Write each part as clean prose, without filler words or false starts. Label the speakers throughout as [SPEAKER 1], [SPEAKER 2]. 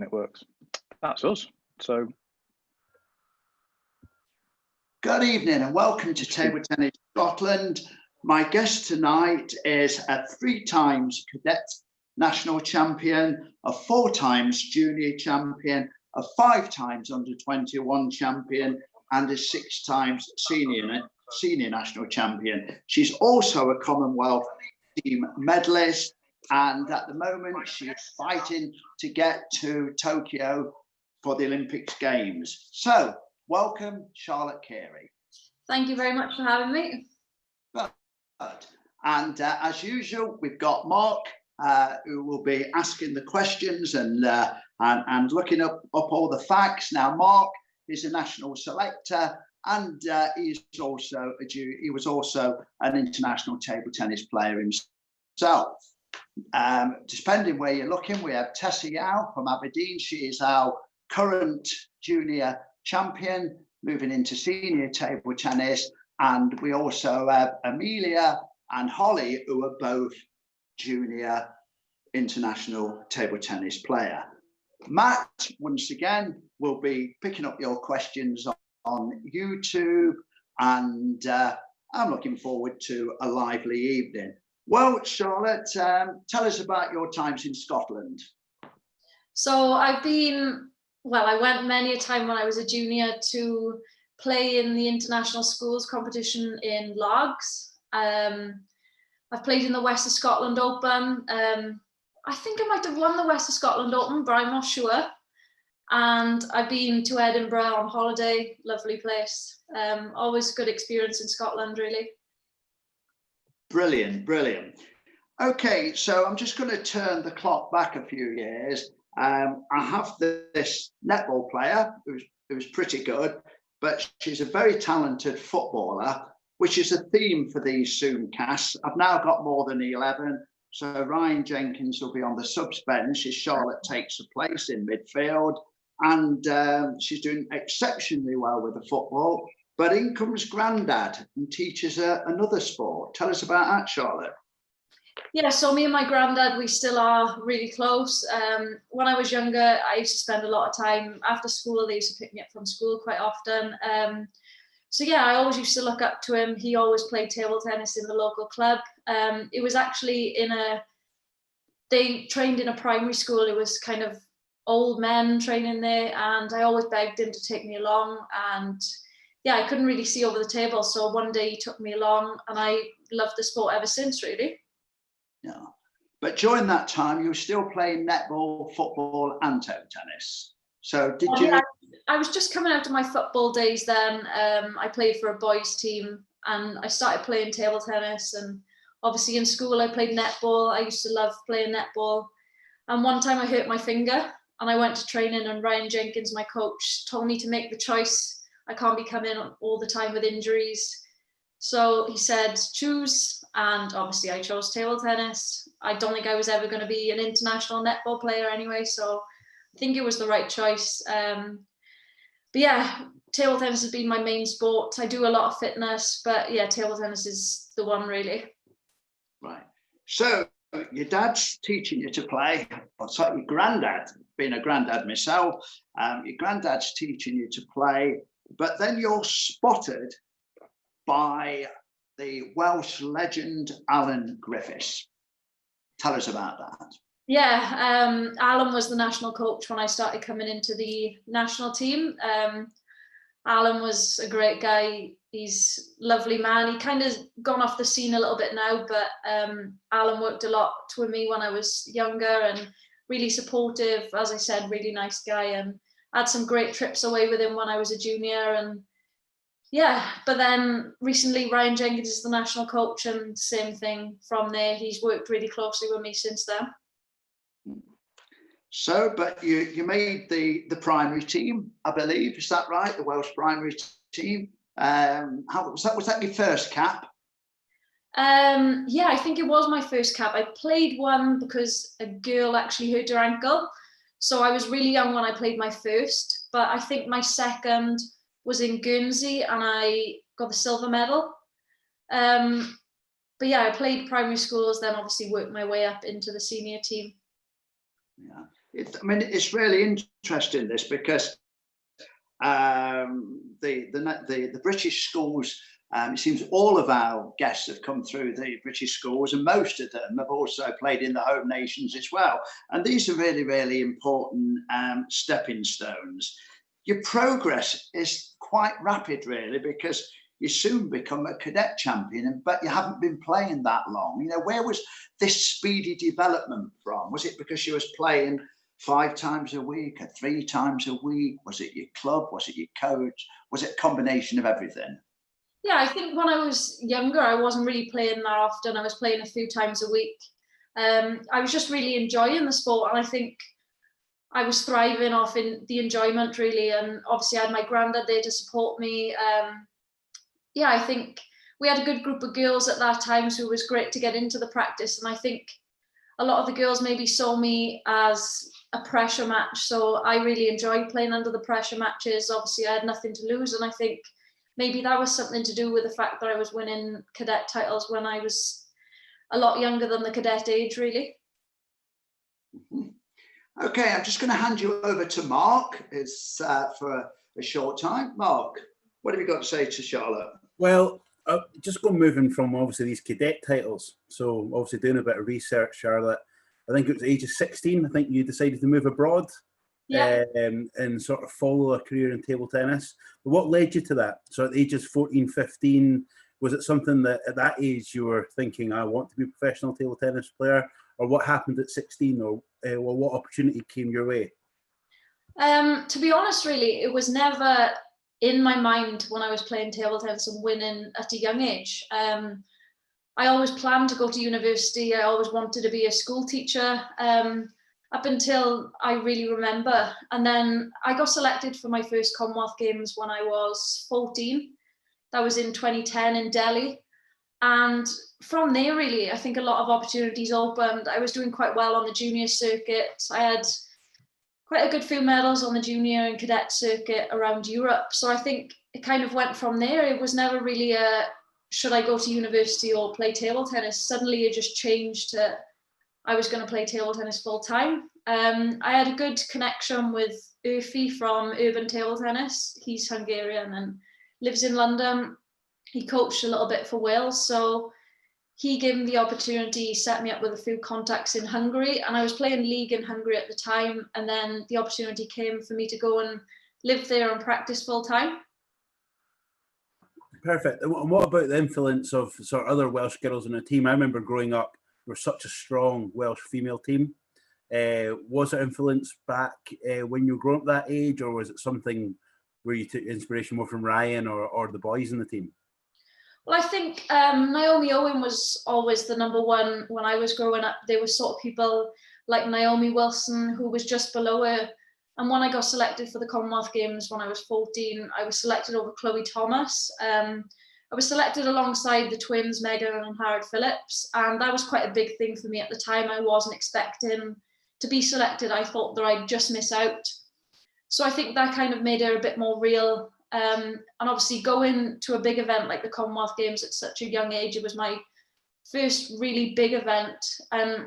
[SPEAKER 1] it works. That's us. So,
[SPEAKER 2] good evening and welcome to Table Tennis Scotland. My guest tonight is a 3 times cadet national champion, a 4 times junior champion, a 5 times under 21 champion, and a 6 times senior national champion. She's also a Commonwealth team medalist, and at the moment she's fighting to get to Tokyo for the Olympic Games. So, welcome, Charlotte Carey.
[SPEAKER 3] Thank you very much for having me.
[SPEAKER 2] Good. And as usual, we've got Mark, who will be asking the questions and looking up all the facts. Now, Mark is a national selector, and he was also an international table tennis player himself. Depending where you're looking, we have Tessa Yao from Aberdeen. She is our current junior champion, moving into senior table tennis. And we also have Amelia and Holly, who are both junior international table tennis player. Matt, once again, will be picking up your questions on YouTube, and I'm looking forward to a lively evening. Well, Charlotte, tell us about your times in Scotland.
[SPEAKER 3] So I went many a time when I was a junior to play in the international schools competition in Largs. I've played in the West of Scotland Open. I think I might have won the West of Scotland Open, but I'm not sure. And I've been to Edinburgh on holiday, lovely place. Always good experience in Scotland, really.
[SPEAKER 2] Brilliant, brilliant. Okay, so I'm just going to turn the clock back a few years. I have this netball player who's pretty good, but she's a very talented footballer, which is a theme for these Zoomcasts. I've now got more than 11, so Ryan Jenkins will be on the subs bench as Charlotte takes a place in midfield, and she's doing exceptionally well with the football. But in comes Grandad and teaches her another sport. Tell us about that, Charlotte.
[SPEAKER 3] Yeah, so me and my granddad, we still are really close. When I was younger, I used to spend a lot of time after school. They used to pick me up from school quite often. So yeah, I always used to look up to him. He always played table tennis in the local club. It was actually they trained in a primary school. It was kind of old men training there, and I always begged him to take me along. And yeah, I couldn't really see over the table. So one day he took me along, and I loved the sport ever since, really.
[SPEAKER 2] Yeah, but during that time, you were still playing netball, football, and table tennis. So did you?
[SPEAKER 3] Yeah, I was just coming out of my football days then. I played for a boys team, and I started playing table tennis. And obviously in school, I played netball. I used to love playing netball. And one time I hurt my finger, and I went to training, and Ryan Jenkins, my coach, told me to make the choice. I can't be coming all the time with injuries. So he said, choose, and obviously I chose table tennis. I don't think I was ever going to be an international netball player anyway, so I think it was the right choice. But yeah, table tennis has been my main sport. I do a lot of fitness, but yeah, table tennis is the one, really.
[SPEAKER 2] Right. So your dad's teaching you to play. Sorry, your granddad, being a granddad myself, your granddad's teaching you to play, but then you're spotted by the Welsh legend Alan Griffiths. Tell us about that.
[SPEAKER 3] Yeah, Alan was the national coach when I started coming into the national team. Alan was a great guy. He's a lovely man. He kind of gone off the scene a little bit now, but Alan worked a lot with me when I was younger and really supportive. As I said, really nice guy, and I had some great trips away with him when I was a junior. And yeah, but then recently Ryan Jenkins is the national coach, and same thing from there. He's worked really closely with me since then.
[SPEAKER 2] So, but you made the primary team, I believe. Is that right? The Welsh primary team. How was that? Was that your first cap?
[SPEAKER 3] Yeah, I think it was my first cap. I played one because a girl actually hurt her ankle. So I was really young when I played my first, but I think my second was in Guernsey and I got the silver medal. But yeah, I played primary schools, then obviously worked my way up into the senior team.
[SPEAKER 2] Yeah, I mean, it's really interesting this because the British schools. It seems all of our guests have come through the British schools, and most of them have also played in the home nations as well. And these are really, really important stepping stones. Your progress is quite rapid, really, because you soon become a cadet champion, but you haven't been playing that long. You know, where was this speedy development from? Was it because you was playing 5 times a week or 3 times a week? Was it your club? Was it your coach? Was it a combination of everything?
[SPEAKER 3] Yeah, I think when I was younger, I wasn't really playing that often. I was playing a few times a week. I was just really enjoying the sport, and I think I was thriving off in the enjoyment, really. And obviously, I had my granddad there to support me. Yeah, I think we had a good group of girls at that time, so it was great to get into the practice. And I think a lot of the girls maybe saw me as a pressure match, so I really enjoyed playing under the pressure matches. Obviously, I had nothing to lose, and I think maybe that was something to do with the fact that I was winning cadet titles when I was a lot younger than the cadet age, really.
[SPEAKER 2] Okay, I'm just going to hand you over to Mark. It's for a short time. Mark, what have you got to say to Charlotte?
[SPEAKER 4] Well, just moving from obviously these cadet titles. So obviously doing a bit of research, Charlotte. I think it was age of 16. I think you decided to move abroad.
[SPEAKER 3] Yeah.
[SPEAKER 4] And sort of follow a career in table tennis. But what led you to that? So at the ages 14, 15, was it something that at that age you were thinking, I want to be a professional table tennis player? Or what happened at 16? Or what opportunity came your way?
[SPEAKER 3] To be honest, really, it was never in my mind when I was playing table tennis and winning at a young age. I always planned to go to university. I always wanted to be a school teacher. Up until I really remember. And then I got selected for my first Commonwealth Games when I was 14. That was in 2010 in Delhi. And from there, really, I think a lot of opportunities opened. I was doing quite well on the junior circuit. I had quite a good few medals on the junior and cadet circuit around Europe. So I think it kind of went from there. It was never really a, should I go to university or play table tennis? Suddenly it just changed to, I was going to play table tennis full time. I had a good connection with Urfi from Urban Table Tennis. He's Hungarian and lives in London. He coached a little bit for Wales, so he gave me the opportunity, set me up with a few contacts in Hungary, and I was playing league in Hungary at the time, and then the opportunity came for me to go and live there and practice full time.
[SPEAKER 4] Perfect. And what about the influence of sort of other Welsh girls in the team? I remember growing up, we were such a strong Welsh female team. Was it influence back when you were growing up that age, or was it something where you took inspiration more from Ryan or the boys in the team?
[SPEAKER 3] Well, I think Naomi Owen was always the number one when I was growing up. There were sort of people like Naomi Wilson, who was just below her. And when I got selected for the Commonwealth Games when I was 14, I was selected over Chloe Thomas. I was selected alongside the twins, Megan and Harrod Phillips. And that was quite a big thing for me at the time. I wasn't expecting to be selected. I thought that I'd just miss out. So I think that kind of made her a bit more real. And obviously going to a big event like the Commonwealth Games at such a young age, it was my first really big event. And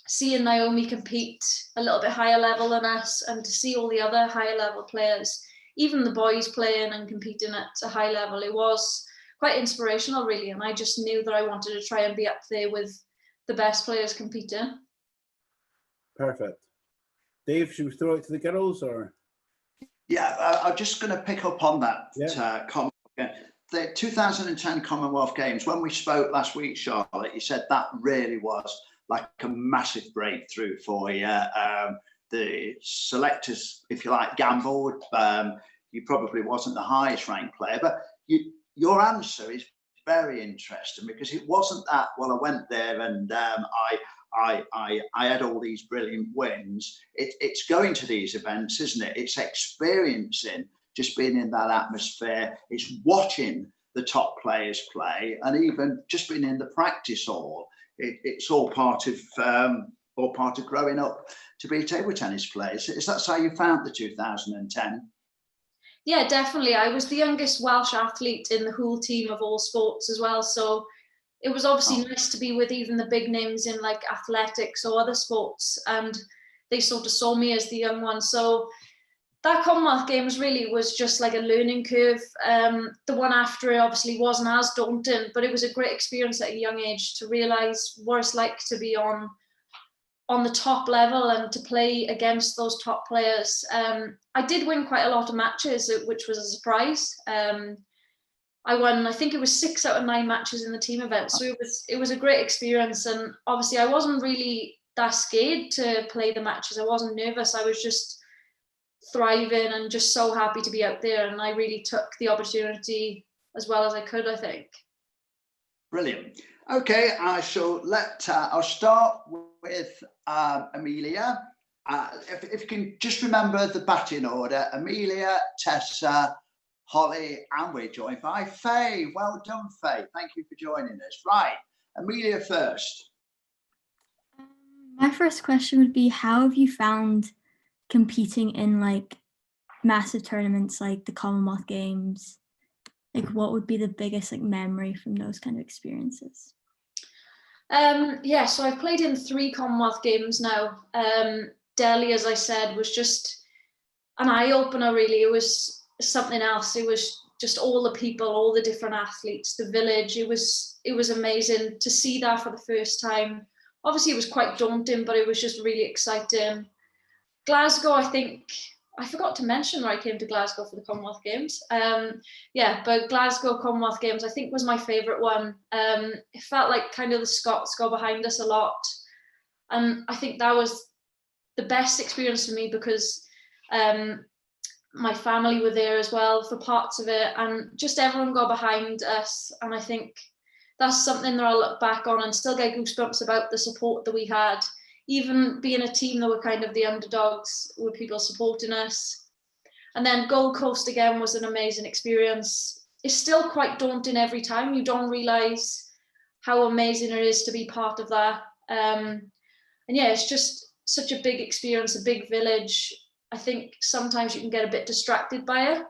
[SPEAKER 3] seeing Naomi compete a little bit higher level than us, and to see all the other higher level players, even the boys playing and competing at a high level, it was quite inspirational, really. And I just knew that I wanted to try and be up there with the best players competing.
[SPEAKER 4] Perfect. Dave, should we throw it to the girls, or?
[SPEAKER 2] Yeah, I'm just going to pick up on that.
[SPEAKER 4] Yeah.
[SPEAKER 2] The 2010 Commonwealth Games, when we spoke last week, Charlotte, you said that really was like a massive breakthrough for you. The selectors, if you like, gambled. You probably wasn't the highest ranked player, but your answer is very interesting, because it wasn't that, well, I went there and I had all these brilliant wins. It's going to these events, isn't it? It's experiencing, just being in that atmosphere. It's watching the top players play, and even just being in the practice hall. It's all part of growing up to be table tennis players. Is that how you found the 2010?
[SPEAKER 3] Yeah, definitely. I was the youngest Welsh athlete in the whole team of all sports as well. So it was obviously nice to be with even the big names in like athletics or other sports. And they sort of saw me as the young one. So that Commonwealth Games really was just like a learning curve. The one after it obviously wasn't as daunting, but it was a great experience at a young age to realise what it's like to be on the top level and to play against those top players. I did win quite a lot of matches, which was a surprise. I won, I think it was 6 out of 9 matches in the team event. So it was a great experience. And obviously I wasn't really that scared to play the matches. I wasn't nervous. I was just thriving and just so happy to be out there. And I really took the opportunity as well as I could, I think.
[SPEAKER 2] Brilliant. Okay, I'll start with Amelia. If you can just remember the batting order: Amelia, Tessa, Holly, and we're joined by Faye. Well done, Faye. Thank you for joining us. Right, Amelia first.
[SPEAKER 5] My first question would be, how have you found competing in like massive tournaments like the Commonwealth Games? Like, what would be the biggest like memory from those kind of experiences?
[SPEAKER 3] Yeah, so I've played in 3 Commonwealth Games now. Delhi, as I said, was just an eye-opener, really. It was something else. It was just all the people, all the different athletes, the village. It was amazing to see that for the first time. Obviously, it was quite daunting, but it was just really exciting. Glasgow, I think, I forgot to mention where I came to Glasgow for the Commonwealth Games. Yeah, but Glasgow Commonwealth Games, I think, was my favourite one. It felt like kind of the Scots go behind us a lot. And I think that was the best experience for me because my family were there as well for parts of it, and just everyone got behind us. And I think that's something that I'll look back on and still get goosebumps about the support that we had. Even being a team that were kind of the underdogs, with people supporting us. And then Gold Coast again was an amazing experience. It's still quite daunting every time. You don't realise how amazing it is to be part of that. And yeah, it's just such a big experience, a big village. I think sometimes you can get a bit distracted by it,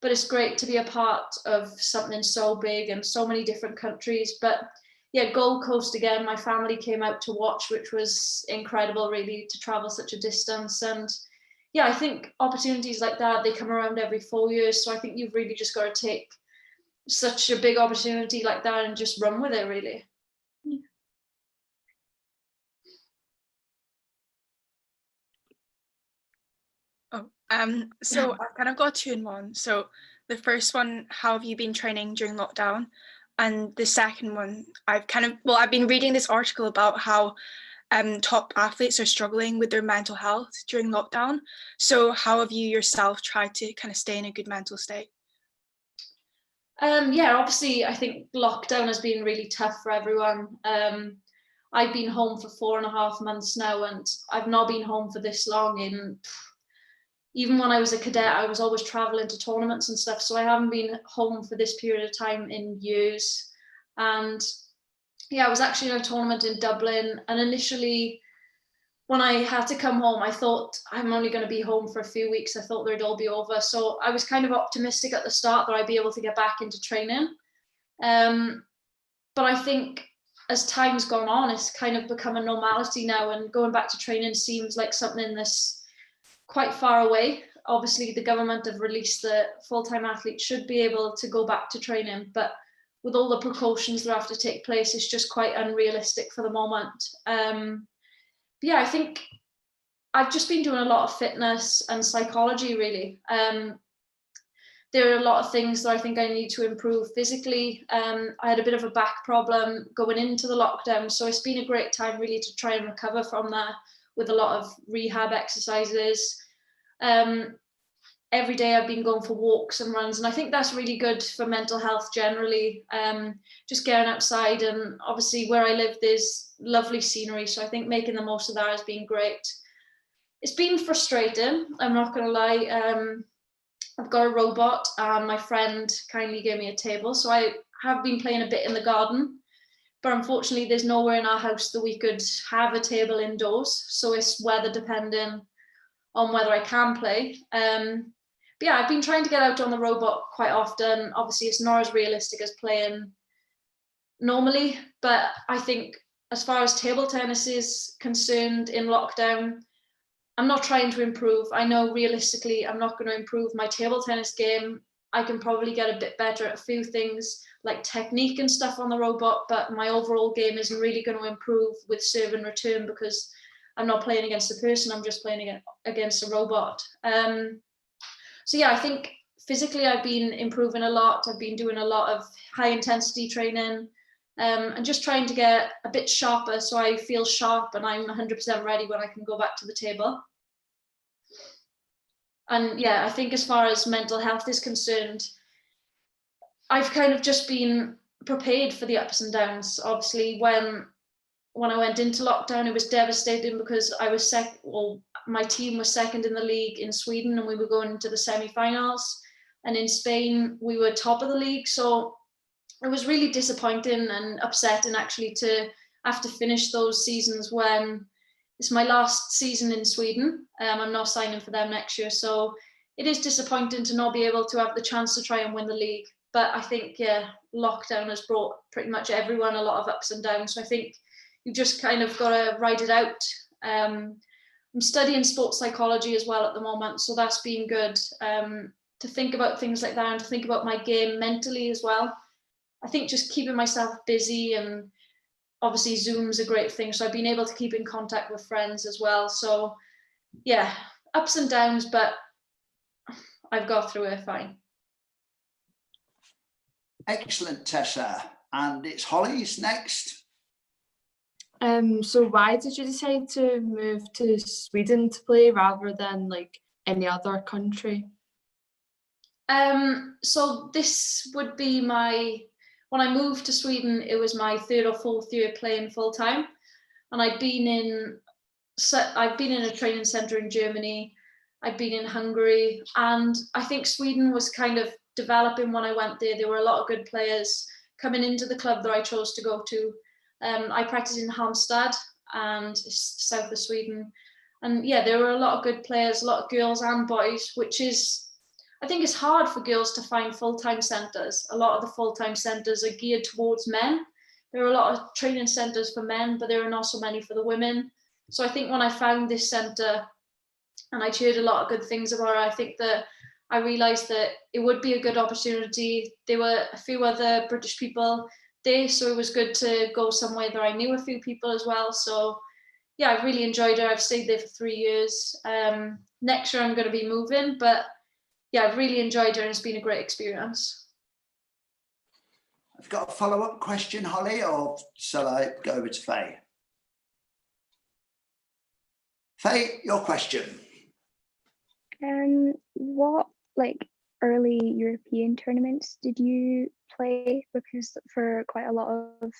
[SPEAKER 3] but it's great to be a part of something so big and so many different countries. But yeah, Gold Coast again, my family came out to watch, which was incredible, really, to travel such a distance. And yeah, I think opportunities like that, they come around every 4 years. So I think you've really just got to take such a big opportunity like that and just run with it, really.
[SPEAKER 5] Yeah.
[SPEAKER 6] So I've kind of got 2 in one. So the first one, how have you been training during lockdown? And the second one, I've been reading this article about how top athletes are struggling with their mental health during lockdown. So how have you yourself tried to kind of stay in a good mental state?
[SPEAKER 3] Yeah, obviously, I think lockdown has been really tough for everyone. I've been home for 4.5 months now, and I've not been home for this long. Even when I was a cadet, I was always traveling to tournaments and stuff. So I haven't been home for this period of time in years. And yeah, I was actually in a tournament in Dublin. And initially, when I had to come home, I thought I'm only going to be home for a few weeks. I thought they'd all be over. So I was kind of optimistic at the start that I'd be able to get back into training. But I think as time's gone on, it's kind of become a normality now. And going back to training seems like something that's quite far away. Obviously, the government have released that full-time athletes should be able to go back to training, but with all the precautions that have to take place, it's just quite unrealistic for the moment. Yeah, I think I've just been doing a lot of fitness and psychology, really. There are a lot of things that I think I need to improve physically. I had a bit of a back problem going into the lockdown, so it's been a great time really to try and recover from that with a lot of rehab exercises. Every day I've been going for walks and runs, and I think that's really good for mental health generally. Just getting outside, and obviously where I live there's lovely scenery, so I think making the most of that has been great. It's been frustrating, I'm not going to lie. I've got a robot and my friend kindly gave me a table, so I have been playing a bit in the garden, but unfortunately there's nowhere in our house that we could have a table indoors, so it's weather depending on whether I can play. But yeah, I've been trying to get out on the robot quite often. Obviously it's not as realistic as playing normally, but I think as far as table tennis is concerned in lockdown, I'm not trying to improve. I know realistically I'm not going to improve my table tennis game. I can probably get a bit better at a few things like technique and stuff on the robot, but my overall game isn't really going to improve with serve and return because I'm not playing against a person, I'm just playing against a robot. So yeah, I think physically I've been improving a lot. I've been doing a lot of high intensity training and just trying to get a bit sharper so I feel sharp and I'm 100% ready when I can go back to the table. And yeah, I think as far as mental health is concerned, I've kind of just been prepared for the ups and downs. Obviously, when I went into lockdown, it was devastating because I was my team was second in the league in Sweden and we were going into the semi-finals. And in Spain, we were top of the league. So it was really disappointing and upsetting actually to have to finish those seasons when it's my last season in Sweden. I'm not signing for them next year. So it is disappointing to not be able to have the chance to try and win the league. But I think, yeah, lockdown has brought pretty much everyone a lot of ups and downs. So I think you've just kind of got to ride it out. I'm studying sports psychology as well at the moment. So that's been good to think about things like that and to think about my game mentally as well. I think just keeping myself busy, and obviously Zoom's a great thing. So I've been able to keep in contact with friends as well. So yeah, ups and downs, but I've got through it fine.
[SPEAKER 2] Excellent, Tessa. And it's Holly's next.
[SPEAKER 7] So why did you decide to move to Sweden to play rather than like any other country?
[SPEAKER 3] So this would be when I moved to Sweden, it was my 3rd or 4th year playing full time, and I've been in a training center in Germany. I've been in Hungary, and I think Sweden was kind of developing when I went there. There were a lot of good players coming into the club that I chose to go to. I practiced in Halmstad and it's south of Sweden, and yeah, there were a lot of good players, a lot of girls and boys, which is, I think it's hard for girls to find full-time centres. A lot of the full-time centres are geared towards men. There are a lot of training centres for men, but there are not so many for the women. So I think when I found this centre and I'd heard a lot of good things about it, I think that I realised that it would be a good opportunity. There were a few other British people there, so it was good to go somewhere that I knew a few people as well. So yeah, I really enjoyed it. I've stayed there for 3 years. Next year I'm going to be moving, but yeah, I've really enjoyed it and it's been a great experience.
[SPEAKER 2] I've got a follow-up question, Holly, or shall I go over to Faye? Faye, your question.
[SPEAKER 8] What early European tournaments did you play? Because for quite a lot of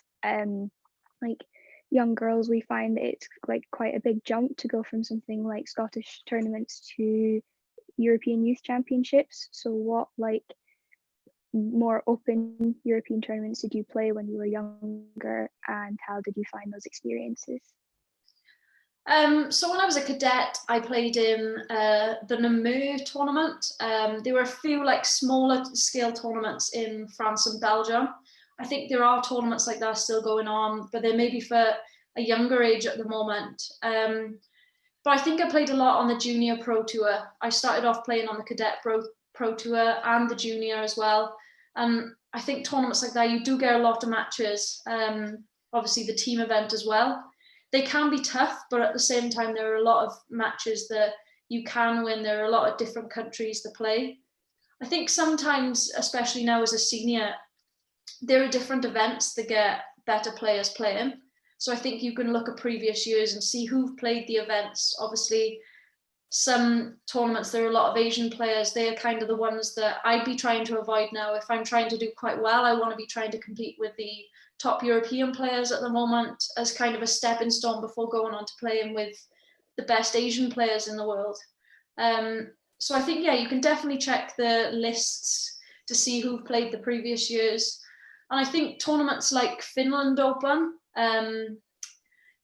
[SPEAKER 8] young girls, we find that it's quite a big jump to go from something like Scottish tournaments to European Youth Championships. So what more open European tournaments did you play when you were younger, and how did you find those experiences?
[SPEAKER 3] So when I was a cadet, I played in the Namur tournament. There were a few smaller scale tournaments in France and Belgium. I think there are tournaments like that still going on, but they're maybe for a younger age at the moment. But I think I played a lot on the Junior Pro Tour. I started off playing on the Cadet Pro Tour and the Junior as well. And I think tournaments like that, you do get a lot of matches. Obviously the team event as well. They can be tough, but at the same time, there are a lot of matches that you can win. There are a lot of different countries to play. I think sometimes, especially now as a senior, there are different events that get better players playing. So I think you can look at previous years and see who've played the events. Obviously, some tournaments, there are a lot of Asian players. They are kind of the ones that I'd be trying to avoid now. If I'm trying to do quite well, I want to be trying to compete with the top European players at the moment as kind of a stepping stone before going on to playing with the best Asian players in the world. So I think, yeah, you can definitely check the lists to see who've played the previous years. And I think tournaments like Finland Open and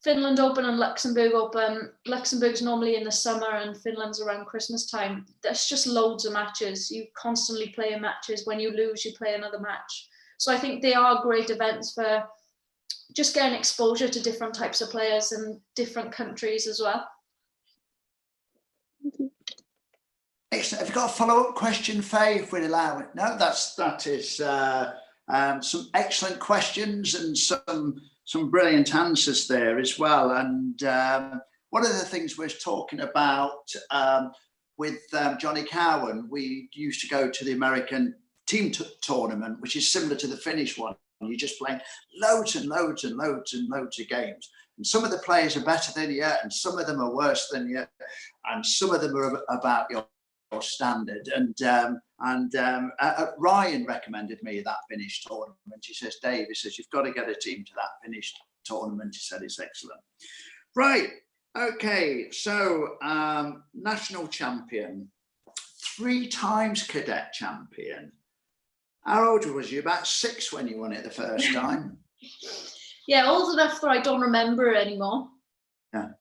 [SPEAKER 3] Luxembourg Open. Luxembourg's normally in the summer and Finland's around Christmas time. There's just loads of matches. You constantly play in matches. When you lose, you play another match. So I think they are great events for just getting exposure to different types of players and different countries as well.
[SPEAKER 2] Excellent. Have you got a follow-up question, Faye, if we allow it? No, that is some excellent questions and some brilliant answers there as well. And one of the things we're talking about with Johnny Cowan, we used to go to the American team tournament, which is similar to the Finnish one. You're just playing loads and loads and loads and loads of games. And some of the players are better than you, and some of them are worse than you, and some of them are about your standard. And Ryan recommended me that Finnish tournament. He says, Dave, he says, you've got to get a team to that Finnish tournament. He said, it's excellent. Right. Okay. So national champion, 3 times cadet champion. How old was you? About 6 when you won it the first time?
[SPEAKER 3] Yeah, old enough that I don't remember it anymore.
[SPEAKER 2] Yeah.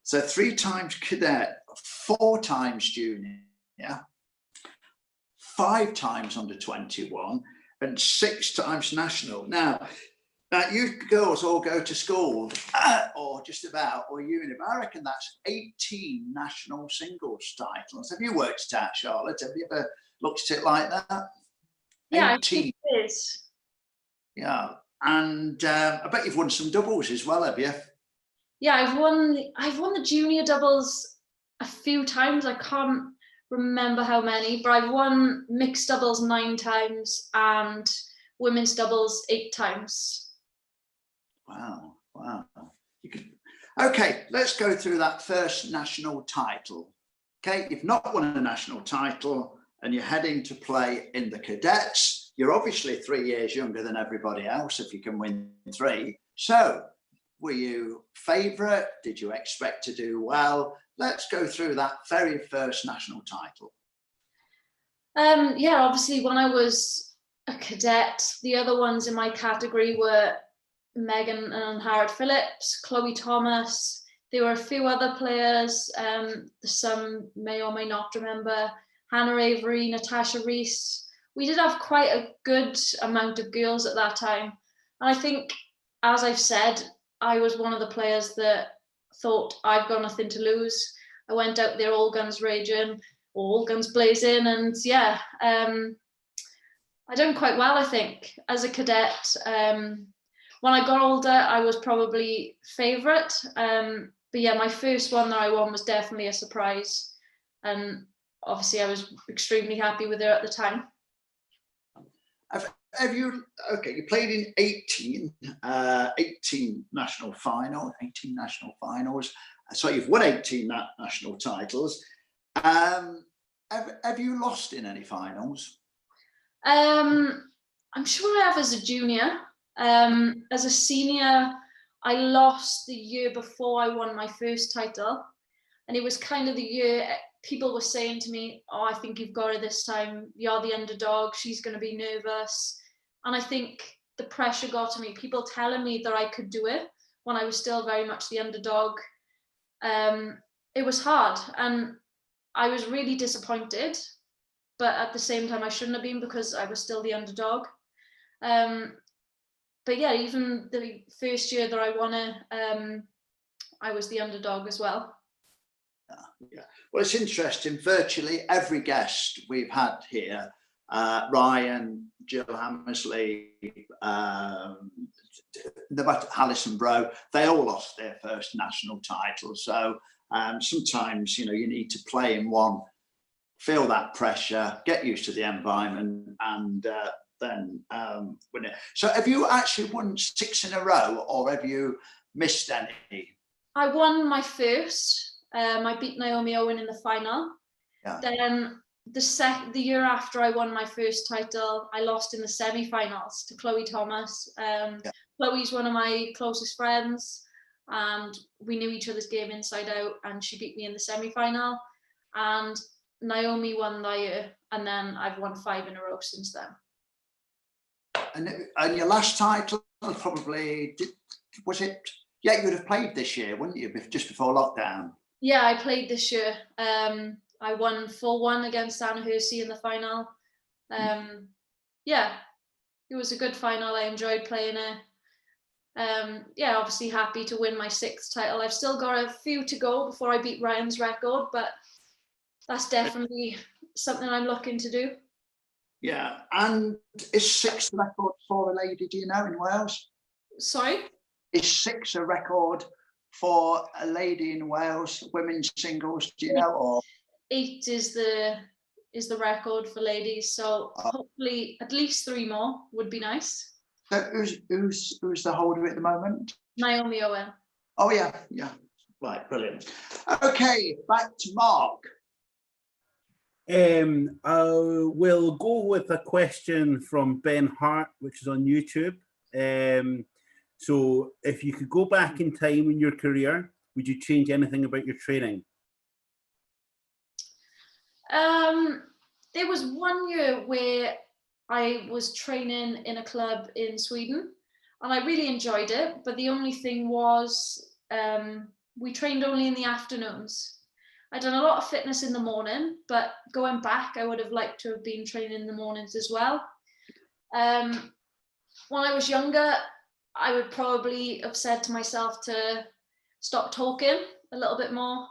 [SPEAKER 2] So 3 times cadet, 4 times junior, 5 times under 21, and 6 times national. Now you girls all go to school, or just about, or uni. I reckon that's 18 national singles titles. Have you worked at that, Charlotte? Have you ever looked at it like that?
[SPEAKER 3] Yeah,
[SPEAKER 2] 18.
[SPEAKER 3] I think it is.
[SPEAKER 2] Yeah, and I bet you've won some doubles as well, have you?
[SPEAKER 3] Yeah, I've won the junior doubles a few times. I can't remember how many, but I've won mixed doubles 9 times and women's doubles 8 times.
[SPEAKER 2] Wow. Okay, let's go through that first national title. Okay, you've not won a national title and you're heading to play in the cadets. You're obviously 3 years younger than everybody else if you can win 3. So, were you favourite? Did you expect to do well? Let's go through that very first national title.
[SPEAKER 3] Yeah, obviously when I was a cadet, the other ones in my category were Megan and Harrod Phillips, Chloe Thomas. There were a few other players, some may or may not remember, Hannah Avery, Natasha Reese. We did have quite a good amount of girls at that time. And I think, as I've said, I was one of the players that thought I've got nothing to lose. I went out there all guns raging, all guns blazing, and yeah, I done quite well, I think, as a cadet. When I got older, I was probably favourite, but yeah, my first one that I won was definitely a surprise, and obviously I was extremely happy with her at the time.
[SPEAKER 2] Have you, okay, you played in 18 national finals. So you've won 18 national titles. Have you lost in any finals?
[SPEAKER 3] I'm sure I have as a junior. As a senior, I lost the year before I won my first title. And it was kind of the year people were saying to me, oh, I think you've got it this time. You're the underdog. She's going to be nervous. And I think the pressure got to me. People telling me that I could do it when I was still very much the underdog. It was hard. And I was really disappointed. But at the same time, I shouldn't have been because I was still the underdog. But yeah, even the first year that I won it, I was the underdog as well.
[SPEAKER 2] Yeah. Well, it's interesting. Virtually every guest we've had here, Ryan, Jill Hammersley, Alison Bro, they all lost their first national title. So sometimes, you know, you need to play in one, feel that pressure, get used to the environment, and then win it. So have you actually won 6 in a row, or have you missed any?
[SPEAKER 3] I won my first. I beat Naomi Owen in the final.
[SPEAKER 2] Yeah.
[SPEAKER 3] Then the year after I won my first title, I lost in the semi-finals to Chloe Thomas.
[SPEAKER 2] Yeah.
[SPEAKER 3] Chloe's one of my closest friends, and we knew each other's game inside out, and she beat me in the semi-final. And Naomi won that year, and then I've won 5 in a row since then.
[SPEAKER 2] And your last title probably, was it? Yeah, you would have played this year, wouldn't you, just before lockdown?
[SPEAKER 3] Yeah, I played this year. I won 4-1 against Anna Hersey in the final. Yeah, it was a good final. I enjoyed playing it. Yeah, obviously happy to win my 6th title. I've still got a few to go before I beat Ryan's record, but that's definitely something I'm looking to do.
[SPEAKER 2] Yeah, and is 6 the record for a lady, do you know, in Wales?
[SPEAKER 3] Sorry?
[SPEAKER 2] Is 6 a record for a lady in Wales, women's singles, do you know? Or
[SPEAKER 3] 8 is the record for ladies, so hopefully at least 3 more would be nice.
[SPEAKER 2] so who's the holder at the moment?
[SPEAKER 3] Naomi Owen.
[SPEAKER 2] Oh yeah, right, brilliant. Okay, back to Mark.
[SPEAKER 4] I will go with a question from Ben Hart, which is on YouTube. So if you could go back in time in your career, would you change anything about your training?
[SPEAKER 3] There was one year where I was training in a club in Sweden and I really enjoyed it, but the only thing was we trained only in the afternoons. I'd done a lot of fitness in the morning, but going back, I would have liked to have been training in the mornings as well. When I was younger, I would probably have said to myself to stop talking a little bit more.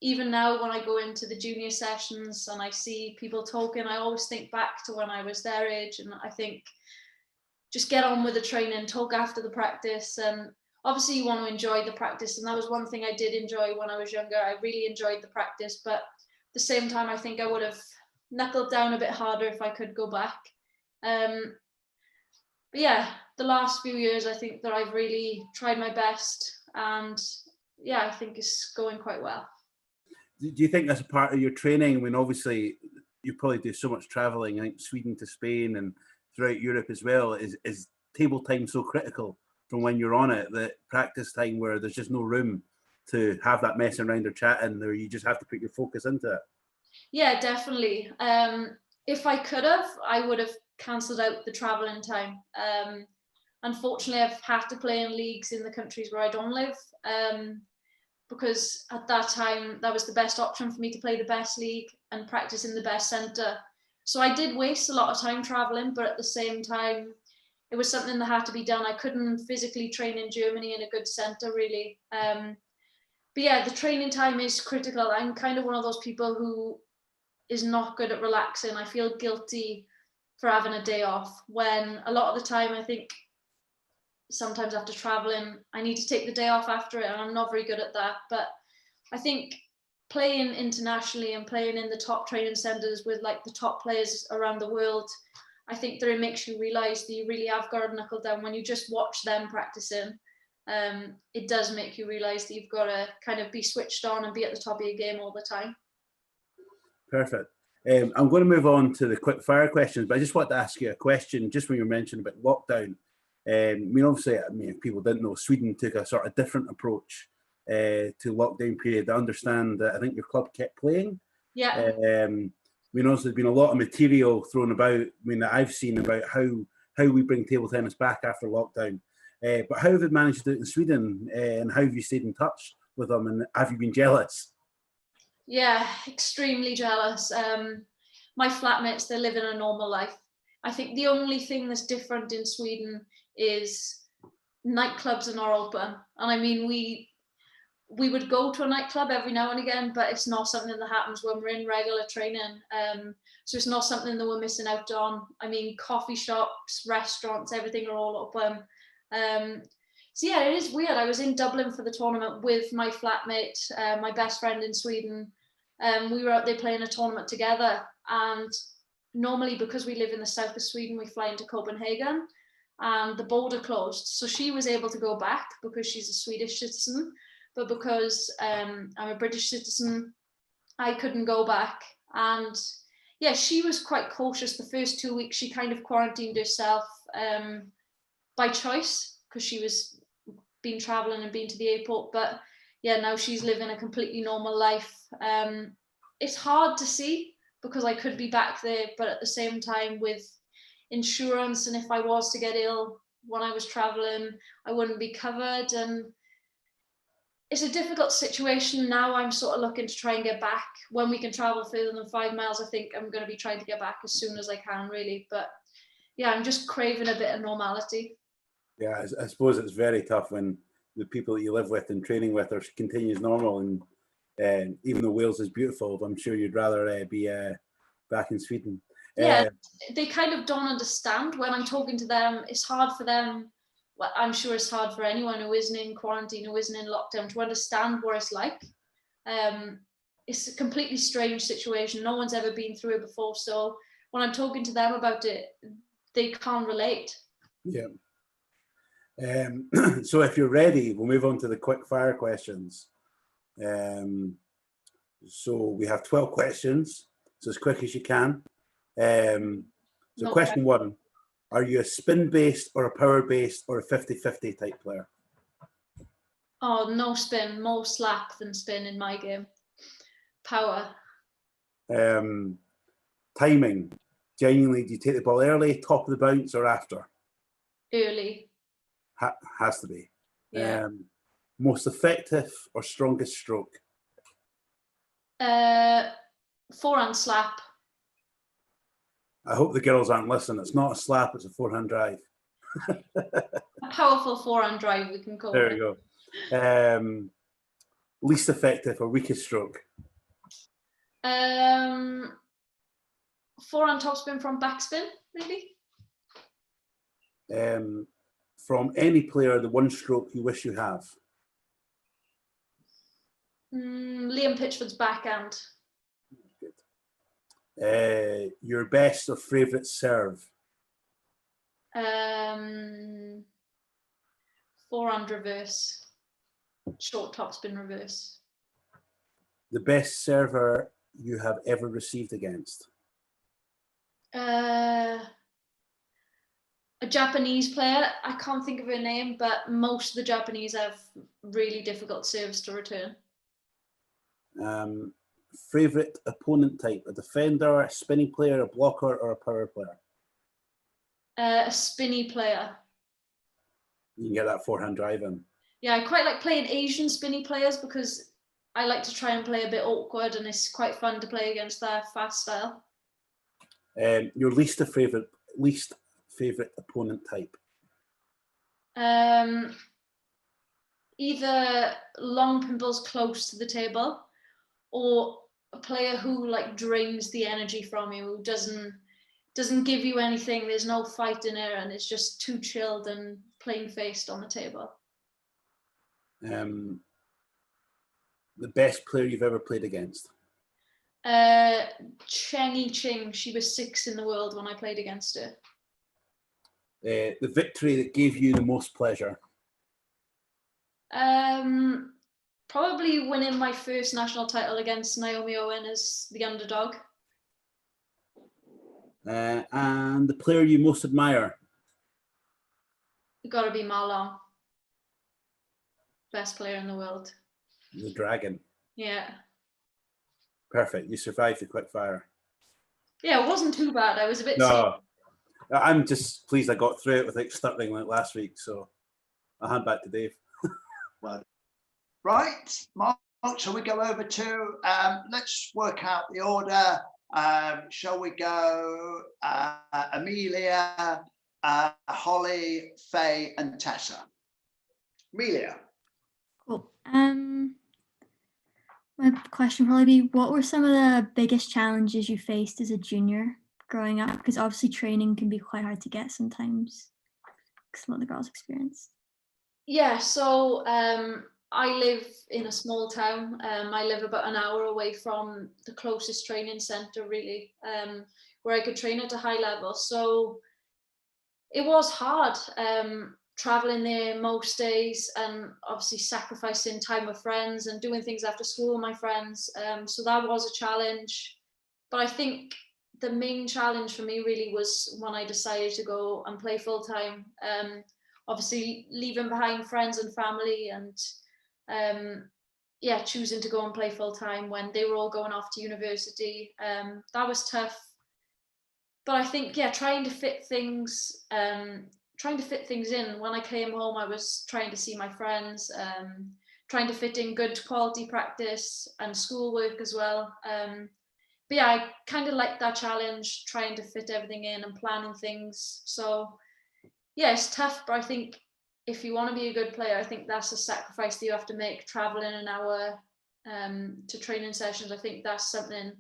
[SPEAKER 3] Even now, when I go into the junior sessions and I see people talking, I always think back to when I was their age, and I think just get on with the training, talk after the practice, and obviously you want to enjoy the practice, and that was one thing I did enjoy when I was younger. I really enjoyed the practice, but at the same time, I think I would have knuckled down a bit harder if I could go back. But yeah, the last few years, I think that I've really tried my best, and yeah, I think it's going quite well.
[SPEAKER 4] Do you think that's a part of your training? I mean, obviously, you probably do so much traveling, I think Sweden to Spain and throughout Europe as well. Is table time so critical from when you're on it, that practice time where there's just no room to have that messing around or chatting, or you just have to put your focus into it?
[SPEAKER 3] Yeah, definitely. If I could have, I would have cancelled out the traveling time. Unfortunately, I've had to play in leagues in the countries where I don't live, because at that time, that was the best option for me to play the best league and practice in the best centre. So I did waste a lot of time traveling, but at the same time, it was something that had to be done. I couldn't physically train in Germany in a good centre, really. But yeah, the training time is critical. I'm kind of one of those people who is not good at relaxing. I feel guilty for having a day off, when a lot of the time I think sometimes after traveling, I need to take the day off after it, and I'm not very good at that. But I think playing internationally and playing in the top training centres with like the top players around the world, I think that it makes you realise that you really have got to knuckle down. When you just watch them practicing, it does make you realise that you've got to kind of be switched on and be at the top of your game all the time.
[SPEAKER 4] Perfect. I'm going to move on to the quick fire questions, but I just want to ask you a question just when you mentioned about lockdown. I mean, obviously, if people didn't know, Sweden took a sort of different approach to lockdown period. I understand that I think your club kept playing.
[SPEAKER 3] Yeah.
[SPEAKER 4] I mean, also there's been a lot of material thrown about, I mean, that I've seen about how we bring table tennis back after lockdown. But how have you managed to do it in Sweden, and how have you stayed in touch with them, and have you been jealous?
[SPEAKER 3] Yeah, extremely jealous. My flatmates, they're living a normal life. I think the only thing that's different in Sweden is nightclubs are not open. And I mean, we would go to a nightclub every now and again, but it's not something that happens when we're in regular training. So it's not something that we're missing out on. I mean, coffee shops, restaurants, everything are all open. So yeah, it is weird. I was in Dublin for the tournament with my flatmate, my best friend in Sweden. We were out there playing a tournament together, and normally because we live in the south of Sweden, we fly into Copenhagen and the border closed. So she was able to go back because she's a Swedish citizen, but because I'm a British citizen, I couldn't go back. And yeah, she was quite cautious. The first 2 weeks, she kind of quarantined herself by choice, because she was been traveling and been to the airport. But yeah, now she's living a completely normal life. It's hard to see because I could be back there, but at the same time with insurance, and if I was to get ill when I was traveling, I wouldn't be covered. And it's a difficult situation. Now I'm sort of looking to try and get back. When we can travel further than 5 miles, I think I'm going to be trying to get back as soon as I can, really. But yeah, I'm just craving a bit of normality.
[SPEAKER 4] Yeah, I suppose it's very tough when the people that you live with and training with are continues normal, and Even though Wales is beautiful, I'm sure you'd rather be back in Sweden.
[SPEAKER 3] Yeah, they kind of don't understand when I'm talking to them. It's hard for them. Well, I'm sure it's hard for anyone who isn't in quarantine, who isn't in lockdown, to understand what it's like. It's a completely strange situation. No one's ever been through it before. So when I'm talking to them about it, they can't relate.
[SPEAKER 4] Yeah. So if you're ready, we'll move on to the quick fire questions. So we have 12 questions, so as quick as you can. So question 1, are you a spin-based or a power-based or a 50-50 type player?
[SPEAKER 3] Oh, no spin, more slap than spin in my game. Power.
[SPEAKER 4] Timing, genuinely, do you take the ball early, top of the bounce, or after?
[SPEAKER 3] Early.
[SPEAKER 4] Has to be.
[SPEAKER 3] Yeah.
[SPEAKER 4] Most effective or strongest stroke?
[SPEAKER 3] Forehand slap.
[SPEAKER 4] I hope the girls aren't listening. It's not a slap, it's a forehand drive.
[SPEAKER 3] A powerful forehand drive, we can call it.
[SPEAKER 4] There you go. Least effective or weakest stroke?
[SPEAKER 3] Forehand topspin from backspin, maybe.
[SPEAKER 4] From any player, the one stroke you wish you have?
[SPEAKER 3] Liam Pitchford's backhand.
[SPEAKER 4] Good. Your best or favourite serve?
[SPEAKER 3] Forehand reverse. Short topspin reverse.
[SPEAKER 4] The best server you have ever received against?
[SPEAKER 3] A Japanese player. I can't think of her name, but most of the Japanese have really difficult serves to return.
[SPEAKER 4] Favourite opponent type? A defender, a spinning player, a blocker, or a power player?
[SPEAKER 3] A spinny player.
[SPEAKER 4] You can get that forehand drive in.
[SPEAKER 3] Yeah, I quite like playing Asian spinny players because I like to try and play a bit awkward, and it's quite fun to play against their fast style.
[SPEAKER 4] Your least favourite opponent type?
[SPEAKER 3] Either long pimples close to the table, or a player who like drains the energy from you, who doesn't give you anything. There's no fight in it, and it's just too chilled and plain faced on the table.
[SPEAKER 4] The best player you've ever played against?
[SPEAKER 3] Cheng Yi-Ching. She was 6 in the world when I played against her.
[SPEAKER 4] The victory that gave you the most pleasure?
[SPEAKER 3] Probably winning my first national title against Naomi Owen as the underdog.
[SPEAKER 4] And the player you most admire?
[SPEAKER 3] You've got to be Ma Long. Best player in the world.
[SPEAKER 4] The Dragon.
[SPEAKER 3] Yeah.
[SPEAKER 4] Perfect. You survived the quick fire.
[SPEAKER 3] Yeah, it wasn't too bad. I was a bit
[SPEAKER 4] No, I'm just pleased I got through it without stuttering like last week. So I'll hand back to Dave.
[SPEAKER 2] Well, right, Mark, shall we go over to, let's work out the order. Shall we go Amelia, Holly, Faye, and Tessa? Amelia.
[SPEAKER 5] Cool. My question would probably be, what were some of the biggest challenges you faced as a junior growing up? Because obviously training can be quite hard to get sometimes, because a lot of the girls experience.
[SPEAKER 3] Yeah, so I live in a small town. I live about an hour away from the closest training centre, really, where I could train at a high level. So it was hard traveling there most days, and obviously sacrificing time with friends and doing things after school with my friends. So that was a challenge. But I think the main challenge for me really was when I decided to go and play full time. Obviously leaving behind friends and family, and choosing to go and play full time when they were all going off to university. That was tough. But I think, trying to fit things in. When I came home, I was trying to see my friends, trying to fit in good quality practice and schoolwork as well. But yeah, I kind of like that challenge, trying to fit everything in and planning things. So yeah, it's tough, but I think if you want to be a good player, I think that's a sacrifice that you have to make, traveling an hour to training sessions. I think that's something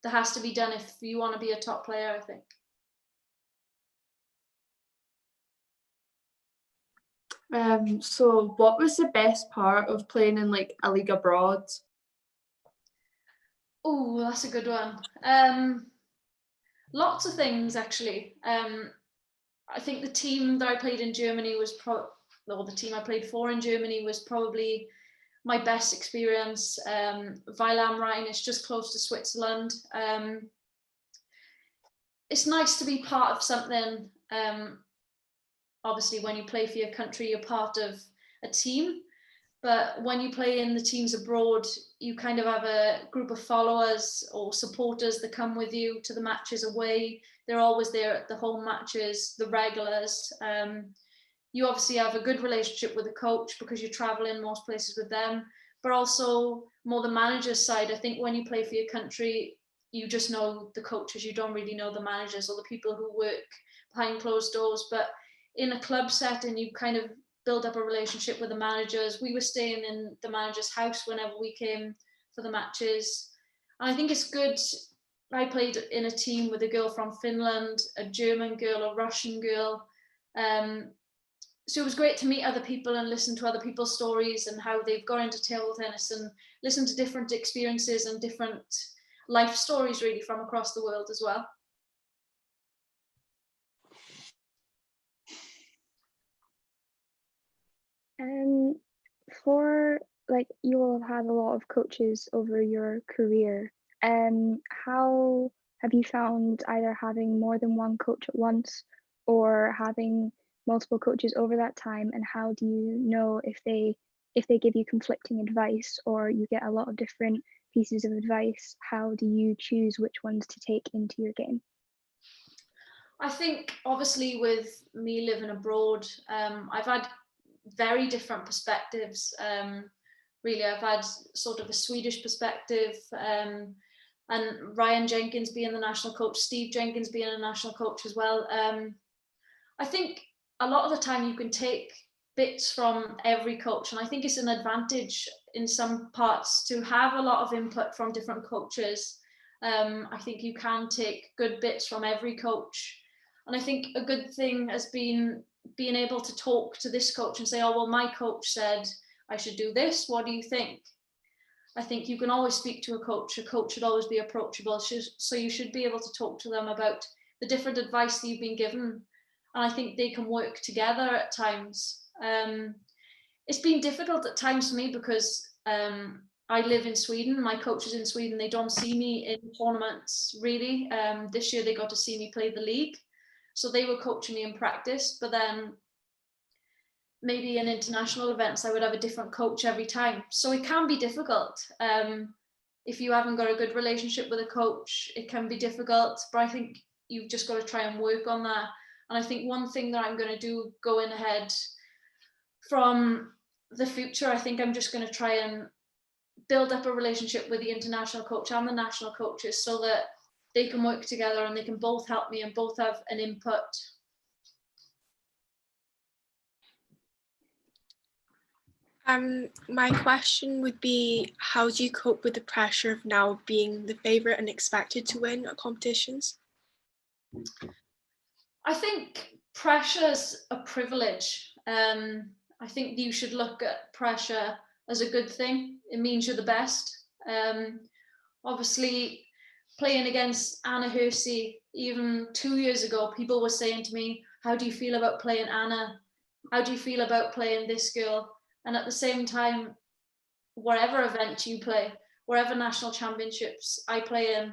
[SPEAKER 3] that has to be done if you want to be a top player, I think.
[SPEAKER 7] So what was the best part of playing in like a league abroad?
[SPEAKER 3] Oh, that's a good one. Lots of things actually. I think the team that I played in Germany was the team I played for in Germany was probably my best experience. Weil am Rhein is just close to Switzerland. It's nice to be part of something. Obviously, when you play for your country, you're part of a team. But when you play in the teams abroad, you kind of have a group of followers or supporters that come with you to the matches away. They're always there at the home matches, the regulars. You obviously have a good relationship with the coach because you travel in most places with them, but also more the manager's side. I think when you play for your country, you just know the coaches. You don't really know the managers or the people who work behind closed doors. But in a club setting, you kind of build up a relationship with the managers. We were staying in the manager's house whenever we came for the matches. And I think it's good. I played in a team with a girl from Finland, a German girl, a Russian girl. So it was great to meet other people and listen to other people's stories and how they've got into table tennis and listen to different experiences and different life stories really from across the world as well.
[SPEAKER 8] For like, you will have had a lot of coaches over your career. How have you found either having more than one coach at once or having multiple coaches over that time? And how do you know if they give you conflicting advice or you get a lot of different pieces of advice? How do you choose which ones to take into your game?
[SPEAKER 3] I think obviously with me living abroad, I've had very different perspectives. Really, I've had sort of a Swedish perspective, and Ryan Jenkins being the national coach, Steve Jenkins being a national coach as well. I think a lot of the time you can take bits from every coach, and I think it's an advantage in some parts to have a lot of input from different coaches. I think you can take good bits from every coach, and I think a good thing has been being able to talk to this coach and say, oh, well, my coach said I should do this. What do you think? I think you can always speak to a coach. A coach should always be approachable. So you should be able to talk to them about the different advice that you've been given. And I think they can work together at times. It's been difficult at times for me because I live in Sweden. My coach is in Sweden. They don't see me in tournaments really. This year they got to see me play the league. So they were coaching me in practice, but then maybe in international events, I would have a different coach every time. So it can be difficult. If you haven't got a good relationship with a coach, it can be difficult, but I think you've just got to try and work on that. And I think one thing that I'm going to do going ahead from the future, I think I'm just going to try and build up a relationship with the international coach and the national coaches so that they can work together and they can both help me and both have an input.
[SPEAKER 6] My question would be, how do you cope with the pressure of now being the favourite and expected to win at competitions? I
[SPEAKER 3] think pressure's a privilege. I think you should look at pressure as a good thing. It means you're the best. Obviously, playing against Anna Hersey, even 2 years ago, people were saying to me, how do you feel about playing Anna? How do you feel about playing this girl? And at the same time, whatever event you play, wherever national championships I play in,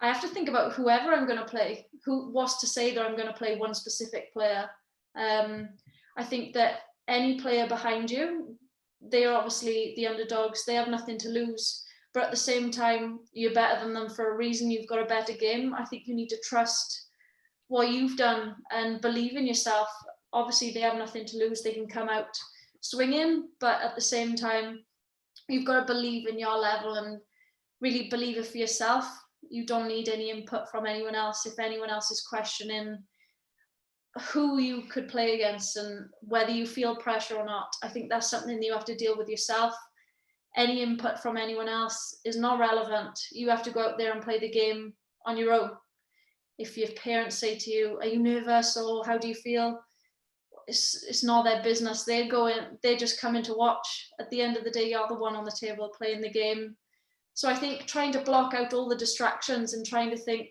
[SPEAKER 3] I have to think about whoever I'm going to play. Who was to say that I'm going to play one specific player? I think that any player behind you, they are obviously the underdogs. They have nothing to lose. But at the same time, you're better than them for a reason. You've got a better game. I think you need to trust what you've done and believe in yourself. Obviously, they have nothing to lose. They can come out swinging, but at the same time, you've got to believe in your level and really believe it for yourself. You don't need any input from anyone else. If anyone else is questioning who you could play against and whether you feel pressure or not, I think that's something that you have to deal with yourself. any input from anyone else is not relevant. You have to go out there and play the game on your own. If your parents say to you, are you nervous or how do you feel? It's not their business. They go in, they just come in to watch. At the end of the day, you're the one on the table playing the game. So I think trying to block out all the distractions and trying to think,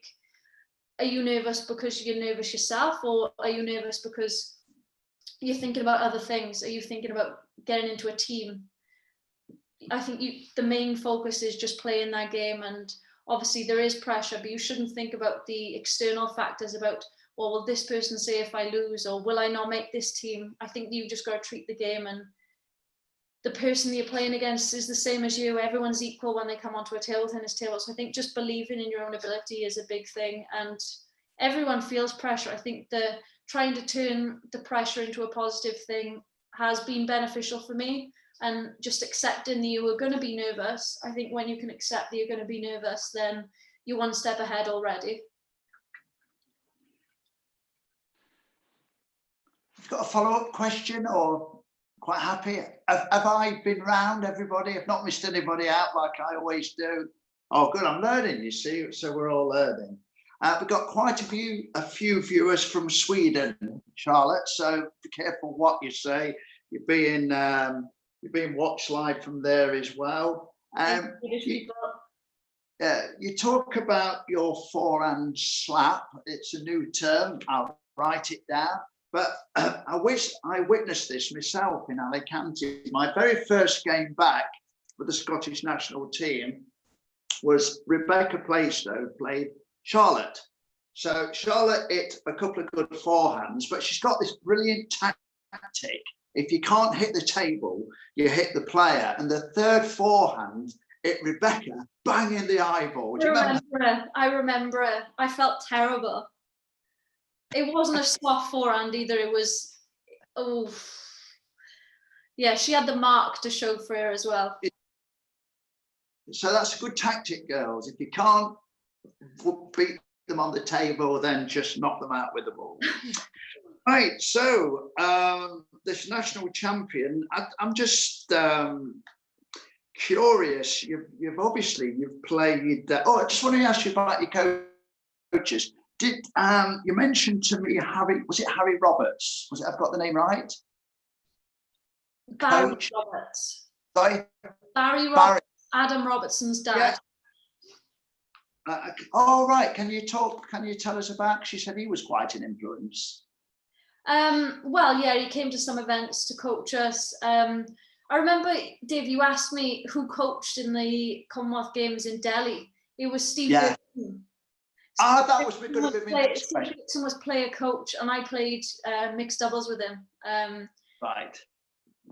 [SPEAKER 3] are you nervous because you're nervous yourself, or are you nervous because you're thinking about other things? Are you thinking about getting into a team? I think the main focus is just playing that game, and obviously there is pressure, but you shouldn't think about the external factors about, well, will this person say if I lose, or will I not make this team? I think you just got to treat the game, and the person you're playing against is the same as you. Everyone's equal when they come onto a table tennis table. So I think just believing in your own ability is a big thing, and everyone feels pressure. I think trying to turn the pressure into a positive thing has been beneficial for me, and just accepting that you are going to be nervous. I think when you can accept that you're going to be nervous, then you're one step ahead already.
[SPEAKER 2] You've got a follow-up question, or quite happy? Have I been round everybody? I've not missed anybody out like I always do. Oh, good, I'm learning, you see, so we're all learning. We've got quite a few viewers from Sweden, Charlotte, so be careful what you say. You're being watched live from there as well. You talk about your forehand slap. It's a new term. I'll write it down. But I wish I witnessed this myself in Alicante. My very first game back with the Scottish national team was Rebecca Plaistow played Charlotte. So Charlotte hit a couple of good forehands, but she's got this brilliant tactic. If you can't hit the table, you hit the player. And the third forehand hit Rebecca bang in the eyeball. Do you remember?
[SPEAKER 3] I remember it. I felt terrible. It wasn't a soft forehand either. It was, oh, yeah, she had the mark to show for her as well.
[SPEAKER 2] So that's a good tactic, girls. If you can't beat them on the table, then just knock them out with the ball. Right, so this national champion, I'm just curious. You've obviously played. I just want to ask you about your coaches. Did you mentioned to me Harry? Was it Harry Roberts? Was it? I've got the name right.
[SPEAKER 3] Barry Roberts.
[SPEAKER 2] Sorry.
[SPEAKER 3] Barry Roberts. Adam Robertson's dad.
[SPEAKER 2] Yeah. Oh right. Can you tell us about? She said he was quite an influence.
[SPEAKER 3] Well, yeah, he came to some events to coach us. I remember, Dave, you asked me who coached in the Commonwealth Games in Delhi. It was Steve Goodson.
[SPEAKER 2] That was going to be my next question.
[SPEAKER 3] Steve Goodson was player coach, and I played mixed doubles with him.
[SPEAKER 2] Right.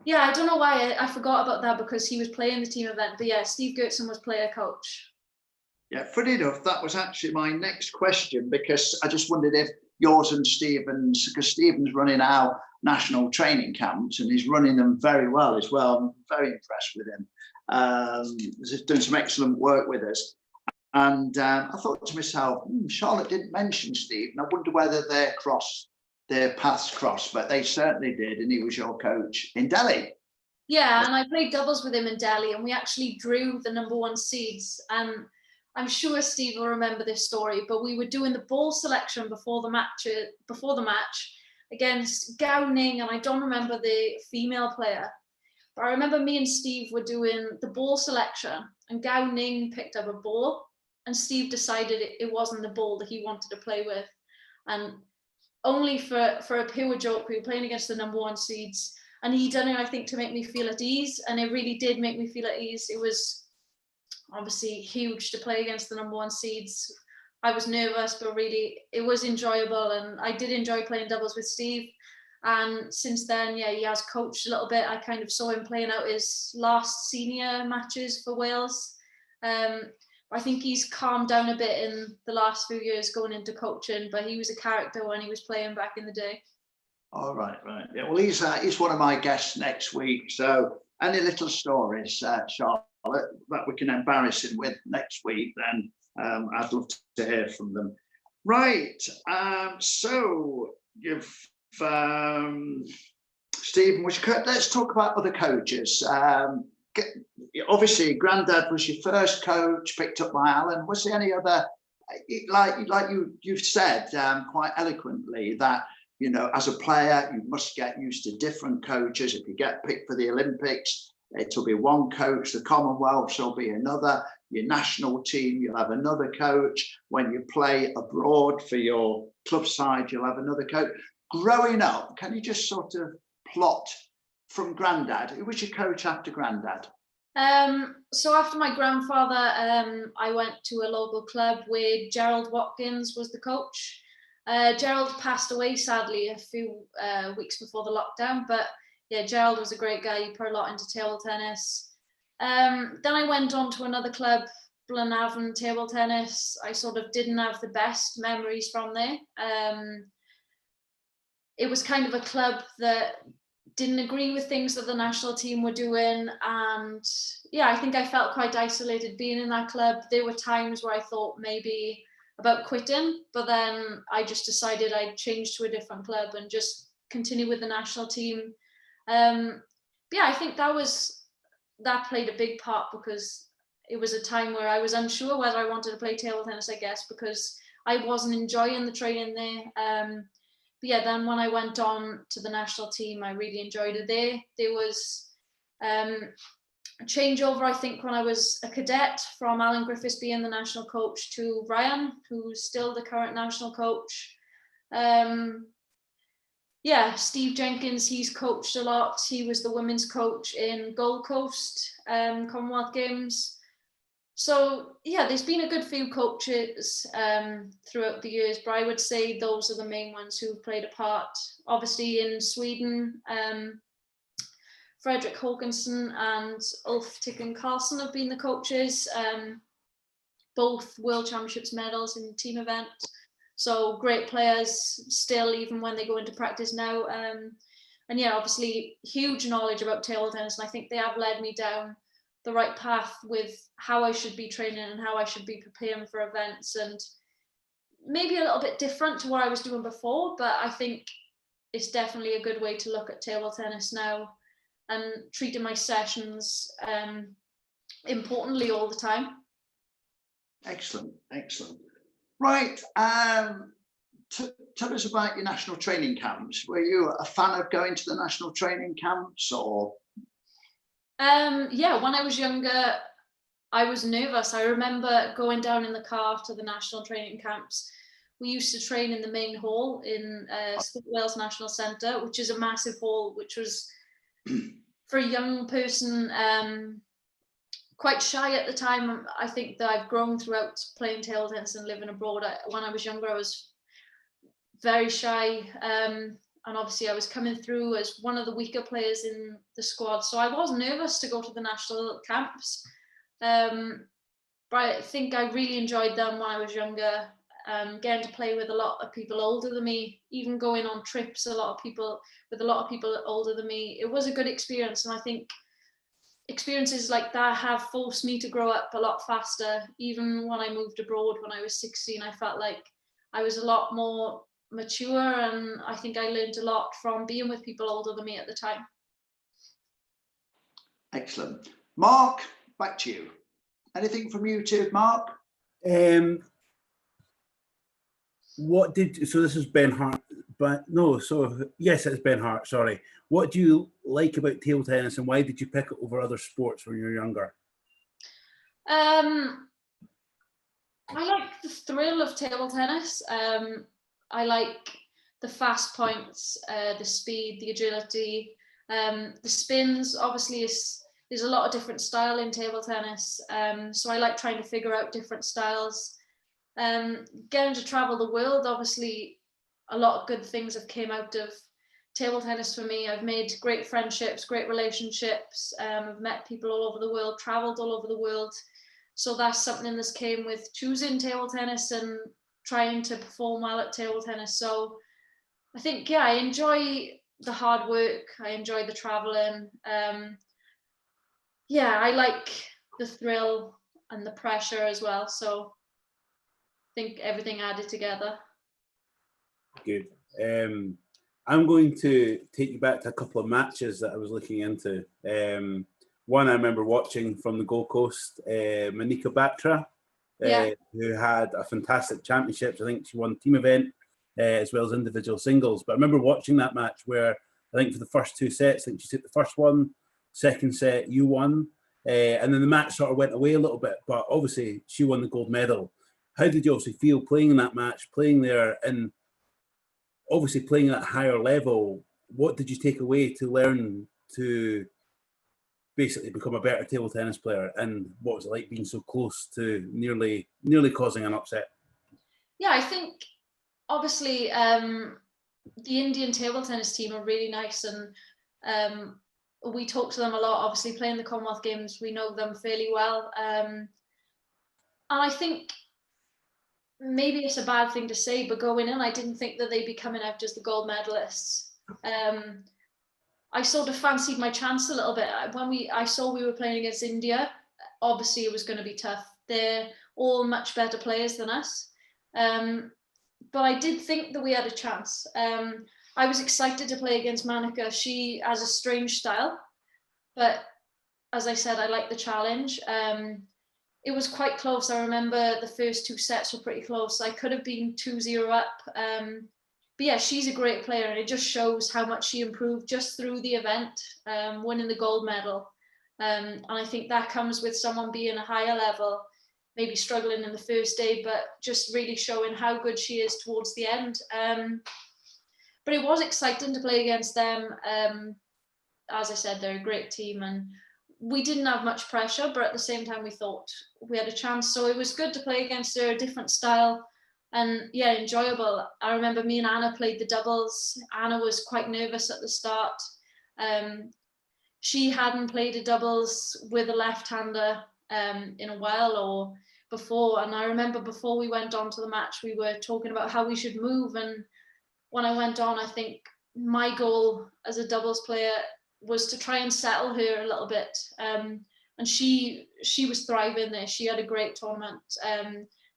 [SPEAKER 3] Yeah, I don't know why I forgot about that, because he was playing the team event. But yeah, Steve Goodson was player coach.
[SPEAKER 2] Yeah, funny enough, that was actually my next question, because I just wondered if yours and Stephen's, because Stephen's running our national training camps and he's running them very well as well. I'm very impressed with him. He's doing some excellent work with us. And I thought to myself, Charlotte didn't mention Steve, and I wonder whether their paths crossed, but they certainly did, and he was your coach in Delhi.
[SPEAKER 3] Yeah, and I played doubles with him in Delhi, and we actually drew the #1 seeds. And I'm sure Steve will remember this story, but we were doing the ball selection before the match against Gao Ning, and I don't remember the female player. But I remember me and Steve were doing the ball selection, and Gao Ning picked up a ball, and Steve decided it wasn't the ball that he wanted to play with. And only for a pure joke, we were playing against the #1 seeds, and he done it, I think, to make me feel at ease, and it really did make me feel at ease. It was obviously huge to play against the #1 seeds. I was nervous, but really it was enjoyable, and I did enjoy playing doubles with Steve. And since then, yeah, he has coached a little bit. I kind of saw him playing out his last senior matches for Wales. I think he's calmed down a bit in the last few years going into coaching, but he was a character when he was playing back in the day.
[SPEAKER 2] All right. Yeah, well, he's one of my guests next week. So any little stories, Charlotte, that we can embarrass him with next week, then I'd love to hear from them. Right. So you've Stephen, let's talk about other coaches. obviously, Grandad was your first coach, picked up by Alan. Was there any other, like you've said quite eloquently, that, you know, as a player, you must get used to different coaches. If you get picked for the Olympics, it'll be one coach. The Commonwealth will be another. Your national team, you'll have another coach. When you play abroad for your club side, you'll have another coach. Growing up, can you just sort of plot from Grandad? Who was your coach after Grandad?
[SPEAKER 3] So after my grandfather, I went to a local club where Gerald Watkins was the coach. Gerald passed away, sadly, a few weeks before the lockdown, but yeah, Gerald was a great guy. He put a lot into table tennis. Then I went on to another club, Blenavon Table Tennis. I sort of didn't have the best memories from there. It was kind of a club that didn't agree with things that the national team were doing, and yeah, I think I felt quite isolated being in that club. There were times where I thought maybe about quitting, but then I just decided I'd change to a different club and just continue with the national team. Yeah, I think that played a big part, because it was a time where I was unsure whether I wanted to play table tennis, I guess, because I wasn't enjoying the training there. But yeah, then when I went on to the national team, I really enjoyed it there. There was a changeover, I think, when I was a cadet, from Alan Griffiths being the national coach to Ryan, who's still the current national coach. Yeah, Steve Jenkins, he's coached a lot. He was the women's coach in Gold Coast Commonwealth Games. So yeah, there's been a good few coaches throughout the years, but I would say those are the main ones who've played a part. Obviously in Sweden, Fredrik Håkansson and Ulf Ticken Karlsson have been the coaches, both World Championships medals in team event. So great players still, even when they go into practice now. And yeah, obviously huge knowledge about table tennis, and I think they have led me down the right path with how I should be training and how I should be preparing for events, and maybe a little bit different to what I was doing before, but I think it's definitely a good way to look at table tennis now and treating my sessions importantly all the time.
[SPEAKER 2] Excellent, excellent. Right, tell us about your national training camps. Were you a fan of going to the national training camps, or?
[SPEAKER 3] Yeah, when I was younger, I was nervous. I remember going down in the car to the national training camps. We used to train in the main hall in Wales National Centre, which is a massive hall, which was, for a young person, quite shy at the time. I think that I've grown throughout playing table tennis and living abroad. When I was younger, I was very shy. And obviously I was coming through as one of the weaker players in the squad. So I was nervous to go to the national camps. But I think I really enjoyed them when I was younger. Getting to play with a lot of people older than me, even going on trips, with a lot of people older than me. It was a good experience. And I think experiences like that have forced me to grow up a lot faster. Even when I moved abroad when I was 16, I felt like I was a lot more mature, and I think I learned a lot from being with people older than me at the time.
[SPEAKER 2] Excellent. Mark, back to you. Anything from you too, Mark?
[SPEAKER 4] So this is Ben Hart, but no, so yes, it's Ben Hart, sorry. What do you like about table tennis, and why did you pick it over other sports when you were younger?
[SPEAKER 3] I like the thrill of table tennis. I like the fast points, the speed, the agility, the spins. Obviously, there's a lot of different style in table tennis. So I like trying to figure out different styles. Getting to travel the world, obviously, a lot of good things have came out of table tennis for me. I've made great friendships, great relationships. I've met people all over the world, traveled all over the world. So that's something that's came with choosing table tennis and trying to perform well at table tennis. So I think, yeah, I enjoy the hard work. I enjoy the traveling. Yeah, I like the thrill and the pressure as well. So I think everything added together.
[SPEAKER 4] Good. I'm going to take you back to a couple of matches that I was looking into. One I remember watching from the Gold Coast, Monika Batra, who had a fantastic championships. I think she won team event as well as individual singles. But I remember watching that match where I think for the first 2 sets, I think she took the first one, second set, you won. And then the match sort of went away a little bit, but obviously she won the gold medal. How did you obviously feel playing in that match, playing there, and obviously playing at a higher level? What did you take away to learn to basically become a better table tennis player, and what was it like being so close to nearly causing an upset?
[SPEAKER 3] Yeah, I think obviously the Indian table tennis team are really nice, and we talk to them a lot. Obviously playing the Commonwealth Games, we know them fairly well, and I think maybe it's a bad thing to say, but going in, I didn't think that they'd be coming out as the gold medalists. I sort of fancied my chance a little bit. When I saw we were playing against India, obviously it was going to be tough. They're all much better players than us. But I did think that we had a chance. I was excited to play against Monika. She has a strange style, but as I said, I like the challenge. It was quite close. I remember the first 2 sets were pretty close. I could have been 2-0 up. But yeah, she's a great player, and it just shows how much she improved just through the event, winning the gold medal. And I think that comes with someone being a higher level, maybe struggling in the first day, but just really showing how good she is towards the end. But it was exciting to play against them. As I said, they're a great team, and we didn't have much pressure, but at the same time, we thought we had a chance. So it was good to play against her, a different style. And yeah, enjoyable. I remember me and Anna played the doubles. Anna was quite nervous at the start. She hadn't played a doubles with a left-hander in a while or before. And I remember before we went on to the match, we were talking about how we should move. And when I went on, I think my goal as a doubles player was to try and settle her a little bit. And she was thriving there. She had a great tournament.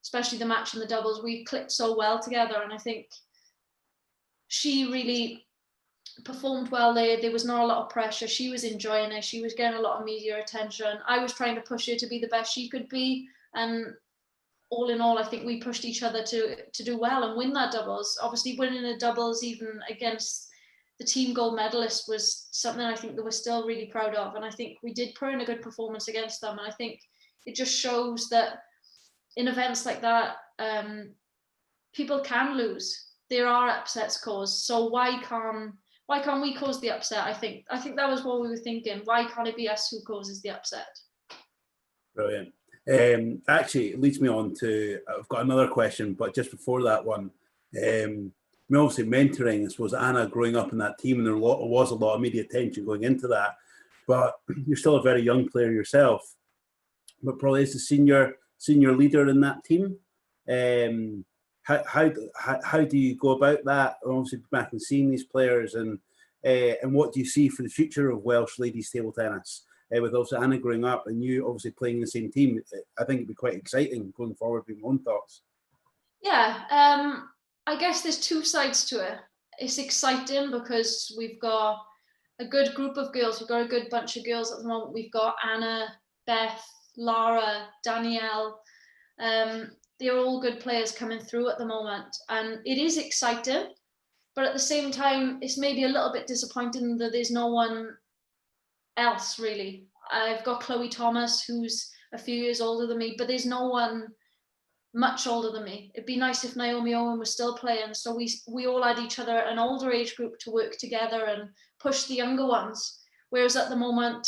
[SPEAKER 3] Especially the match in the doubles, we clicked so well together, and I think she really performed well there. There was not a lot of pressure. She was enjoying it. She was getting a lot of media attention. I was trying to push her to be the best she could be, and all in all, I think we pushed each other to do well and win that doubles. Obviously, winning a doubles even against the team gold medalist was something I think that we're still really proud of, and I think we did put in a good performance against them, and I think it just shows that in events like that, people can lose. There are upsets caused. So why can't we cause the upset? I think that was what we were thinking. Why can't it be us who causes the upset?
[SPEAKER 4] Brilliant. Actually, it leads me on to, I've got another question, but just before that one, obviously mentoring, I suppose, Anna growing up in that team, and there was a lot of media attention going into that, but you're still a very young player yourself, but probably as a senior leader in that team. How do you go about that? Obviously, back and seeing these players, and what do you see for the future of Welsh ladies table tennis? With also Anna growing up and you obviously playing in the same team, I think it'd be quite exciting going forward. With my own thoughts.
[SPEAKER 3] Yeah, I guess there's 2 sides to it. It's exciting because we've got a good group of girls. We've got a good bunch of girls at the moment. We've got Anna, Beth, Lara, Danielle. They're all good players coming through at the moment, and it is exciting, but at the same time it's maybe a little bit disappointing that there's no one else really. I've got Chloe Thomas, who's a few years older than me, but there's no one much older than me. It'd be nice if Naomi Owen was still playing, so we all had each other, an older age group, to work together and push the younger ones. Whereas at the moment,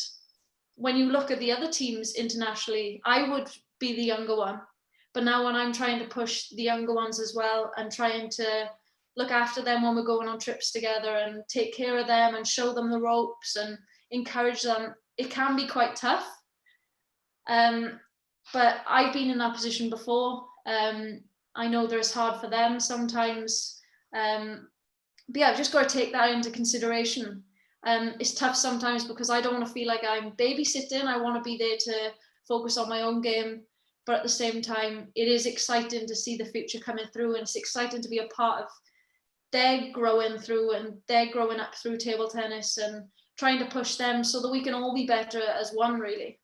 [SPEAKER 3] when you look at the other teams internationally, I would be the younger one. But now when I'm trying to push the younger ones as well and trying to look after them when we're going on trips together and take care of them and show them the ropes and encourage them, it can be quite tough. But I've been in that position before. I know that it's hard for them sometimes. But yeah, I've just got to take that into consideration. It's tough sometimes because I don't want to feel like I'm babysitting. I want to be there to focus on my own game. But at the same time, it is exciting to see the future coming through, and it's exciting to be a part of their growing through and their growing up through table tennis and trying to push them so that we can all be better as one, really.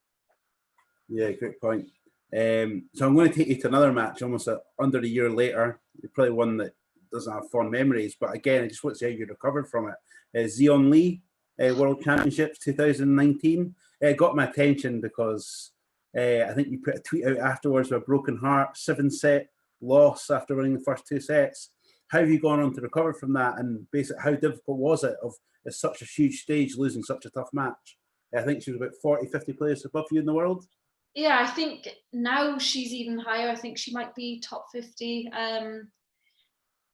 [SPEAKER 4] Yeah, great point. So I'm going to take you to another match almost under a year later. Probably one that doesn't have fond memories, but again, I just want to see how you recovered from it. Zion Lee World Championships 2019. It got my attention because I think you put a tweet out afterwards with a broken heart, 7-set loss after winning the first 2 sets. How have you gone on to recover from that? And basically, how difficult was it of at such a huge stage losing such a tough match? I think she was about 40, 50 players above you in the world.
[SPEAKER 3] Yeah, I think now she's even higher. I think she might be top 50.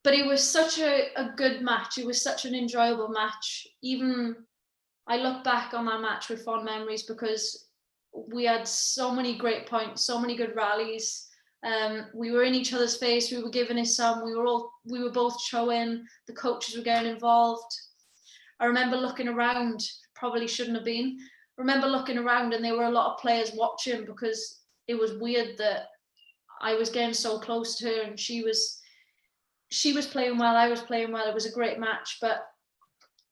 [SPEAKER 3] But it was such a good match. It was such an enjoyable match. Even I look back on that match with fond memories because we had so many great points, so many good rallies. We were in each other's face. We were giving it some. We were both showing. The coaches were getting involved. I remember looking around. Probably shouldn't have been. I remember looking around, and there were a lot of players watching because it was weird that I was getting so close to her, and she was playing well. I was playing well. It was a great match, but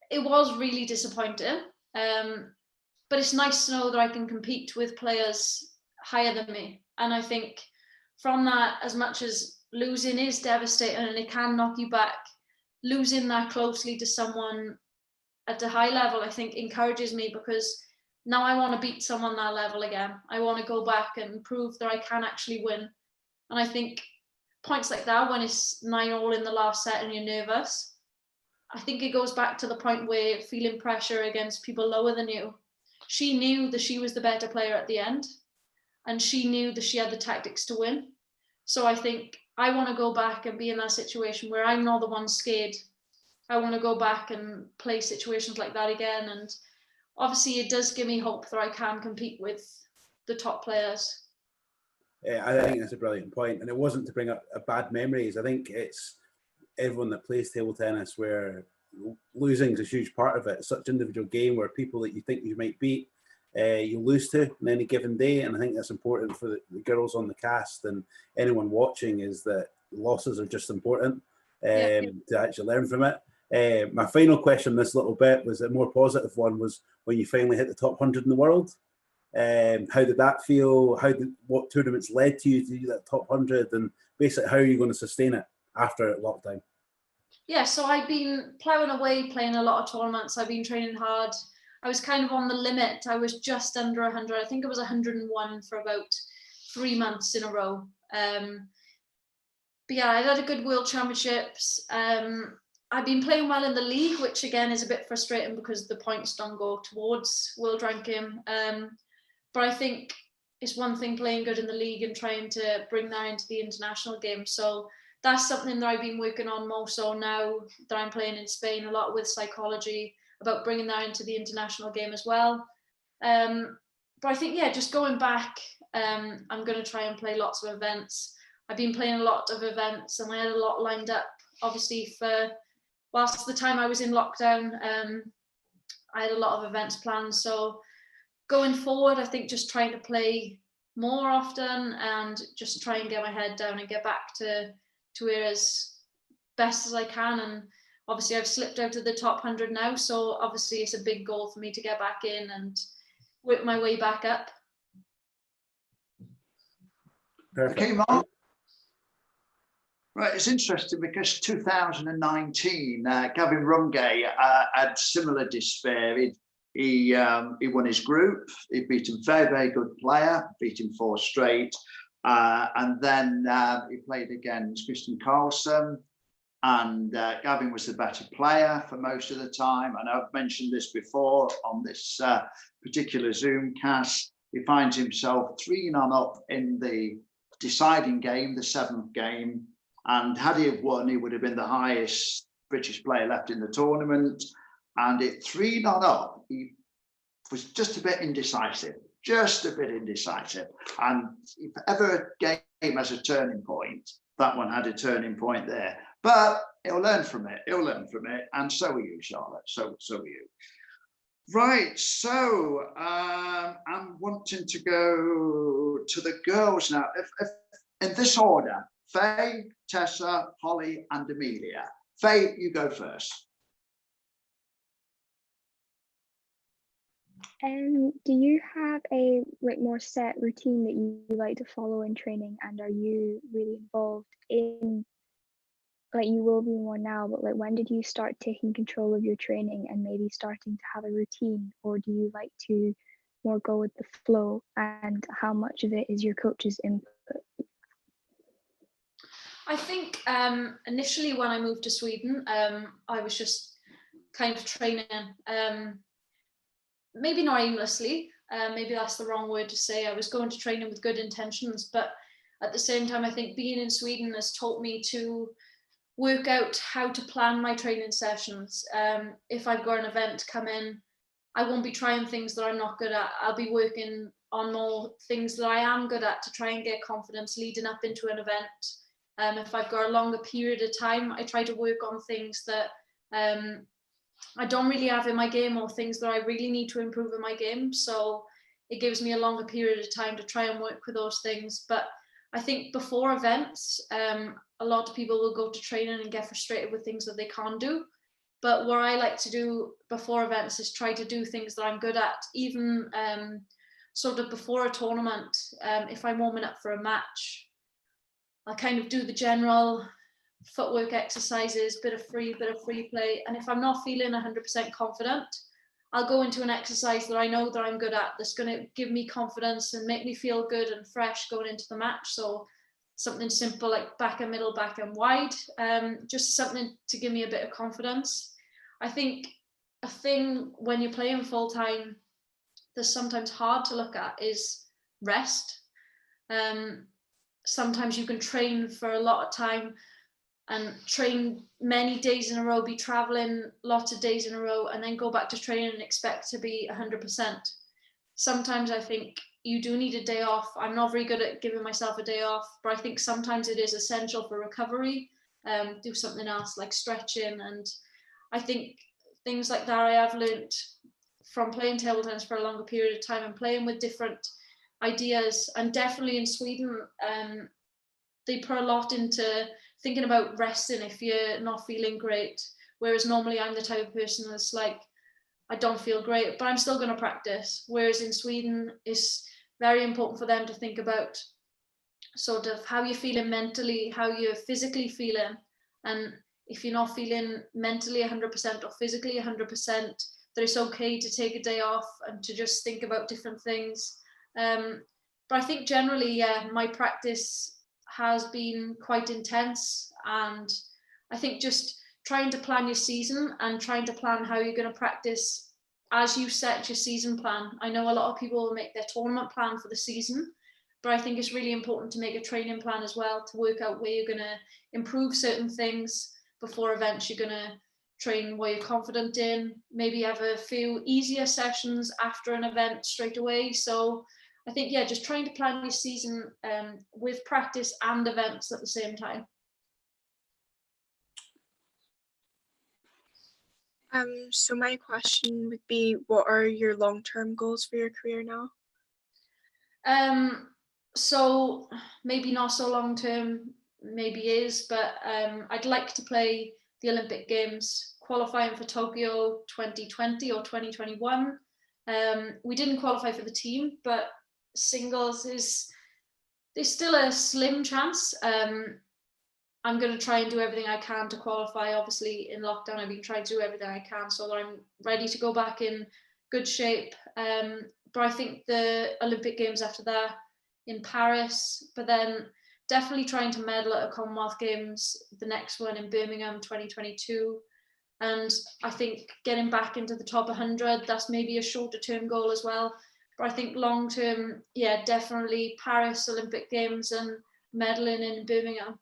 [SPEAKER 3] it was really disappointing. But it's nice to know that I can compete with players higher than me, and I think from that, as much as losing is devastating and it can knock you back, losing that closely to someone at a high level, I think encourages me because now I want to beat someone that level again. I want to go back and prove that I can actually win. And I think points like that, when it's 9-all in the last set and you're nervous, I think it goes back to the point where feeling pressure against people lower than you. She knew that she was the better player at the end, and she knew that she had the tactics to win. So I think I want to go back and be in that situation where I'm not the one scared. I want to go back and play situations like that again. And obviously it does give me hope that I can compete with the top players.
[SPEAKER 4] I think that's a brilliant point. And it wasn't to bring up bad memories. I think it's everyone that plays table tennis where losing is a huge part of it. It's such an individual game where people that you think you might beat, you lose to on any given day. And I think that's important for the girls on the cast and anyone watching, is that losses are just important to actually learn from it. My final question this little bit was a more positive one, was when you finally hit the top 100 in the world. How did that feel? What tournaments led to you to do that top 100? And basically, how are you going to sustain it after lockdown?
[SPEAKER 3] Yeah, so I've been ploughing away, playing a lot of tournaments. I've been training hard. I was kind of on the limit. I was just under 100. I think it was 101 for about 3 months in a row. But yeah, I had a good World Championships. I've been playing well in the league, which again is a bit frustrating because the points don't go towards world ranking. But I think it's one thing playing good in the league and trying to bring that into the international game. So that's something that I've been working on more so now that I'm playing in Spain, a lot with psychology, about bringing that into the international game as well. But I think, yeah, just going back, I'm going to try and play lots of events. I've been playing a lot of events and I had a lot lined up, obviously, for whilst the time I was in lockdown. I had a lot of events planned. So going forward, I think just trying to play more often and just try and get my head down and get back to where as best as I can. And obviously I've slipped out of the top 100 now, so obviously it's a big goal for me to get back in and work my way back up.
[SPEAKER 4] Perfect.
[SPEAKER 2] Okay, Mark. Right, it's interesting because 2019, Gavin Rungay had similar despair. He won his group. He beat a very, very good player, beat him 4 straight. And then he played against Christian Carlsen, and Gavin was the better player for most of the time. And I've mentioned this before on this particular Zoom cast. He finds himself 3-0 up in the deciding game, the 7th game. And had he have won, he would have been the highest British player left in the tournament. And at 3-0 up, he was just a bit indecisive. And if ever a game has a turning point, that one had a turning point there. But he'll learn from it. And so are you, Charlotte. So are you. Right. So I'm wanting to go to the girls now. If in this order: Faye, Tessa, Holly, and Amelia. Faye, you go first.
[SPEAKER 8] Do you have a more set routine that you like to follow in training, and are you really involved in, you will be more now, but when did you start taking control of your training and maybe starting to have a routine, or do you like to more go with the flow, and how much of it is your coach's input?
[SPEAKER 3] I think initially when I moved to Sweden, I was just kind of training, maybe not aimlessly, maybe that's the wrong word to say. I was going to training with good intentions, but at the same time, I think being in Sweden has taught me to work out how to plan my training sessions. If I've got an event come in, I won't be trying things that I'm not good at. I'll be working on more things that I am good at to try and get confidence leading up into an event. If I've got a longer period of time, I try to work on things that I don't really have in my game, or things that I really need to improve in my game. So it gives me a longer period of time to try and work with those things. But I think before events, a lot of people will go to training and get frustrated with things that they can't do. But what I like to do before events is try to do things that I'm good at, even sort of before a tournament. If I'm warming up for a match, I kind of do the general footwork exercises, bit of free play. And if I'm not feeling 100% confident, I'll go into an exercise that I know that I'm good at, that's going to give me confidence and make me feel good and fresh going into the match. So something simple like back and middle, back and wide, just something to give me a bit of confidence. I think a thing when you're playing full time that's sometimes hard to look at is rest. Sometimes you can train for a lot of time and train many days in a row, be traveling lots of days in a row, and then go back to training and expect to be 100%. Sometimes I think you do need a day off. I'm not very good at giving myself a day off, but I think sometimes it is essential for recovery. Do something else like stretching. And I think things like that I have learned from playing table tennis for a longer period of time and playing with different ideas. And definitely in Sweden, they put a lot into thinking about resting if you're not feeling great. Whereas normally I'm the type of person that's like, I don't feel great, but I'm still going to practice. Whereas in Sweden, it's very important for them to think about sort of how you're feeling mentally, how you're physically feeling. And if you're not feeling mentally 100% or physically 100%, that it's okay to take a day off and to just think about different things. But I think generally, yeah, my practice has been quite intense, and I think just trying to plan your season and trying to plan how you're going to practice as you set your season plan. I know a lot of people will make their tournament plan for the season, but I think it's really important to make a training plan as well, to work out where you're going to improve certain things. Before events, you're going to train where you're confident in, maybe have a few easier sessions after an event straight away. So I think, yeah, just trying to plan your season with practice and events at the same time.
[SPEAKER 6] So my question would be, what are your long-term goals for your career now?
[SPEAKER 3] So maybe not so long-term, maybe is, but I'd like to play the Olympic Games, qualifying for Tokyo 2020 or 2021. We didn't qualify for the team, but singles there's still a slim chance. I'm going to try and do everything I can to qualify. Obviously in lockdown I've been trying to do everything I can so that I'm ready to go back in good shape. But I think the Olympic Games after that in Paris, but then definitely trying to medal at a Commonwealth Games, the next one in Birmingham 2022. And I think getting back into the top 100, that's maybe a shorter term goal as well. But I think long term, yeah, definitely Paris Olympic Games and medaling in Birmingham.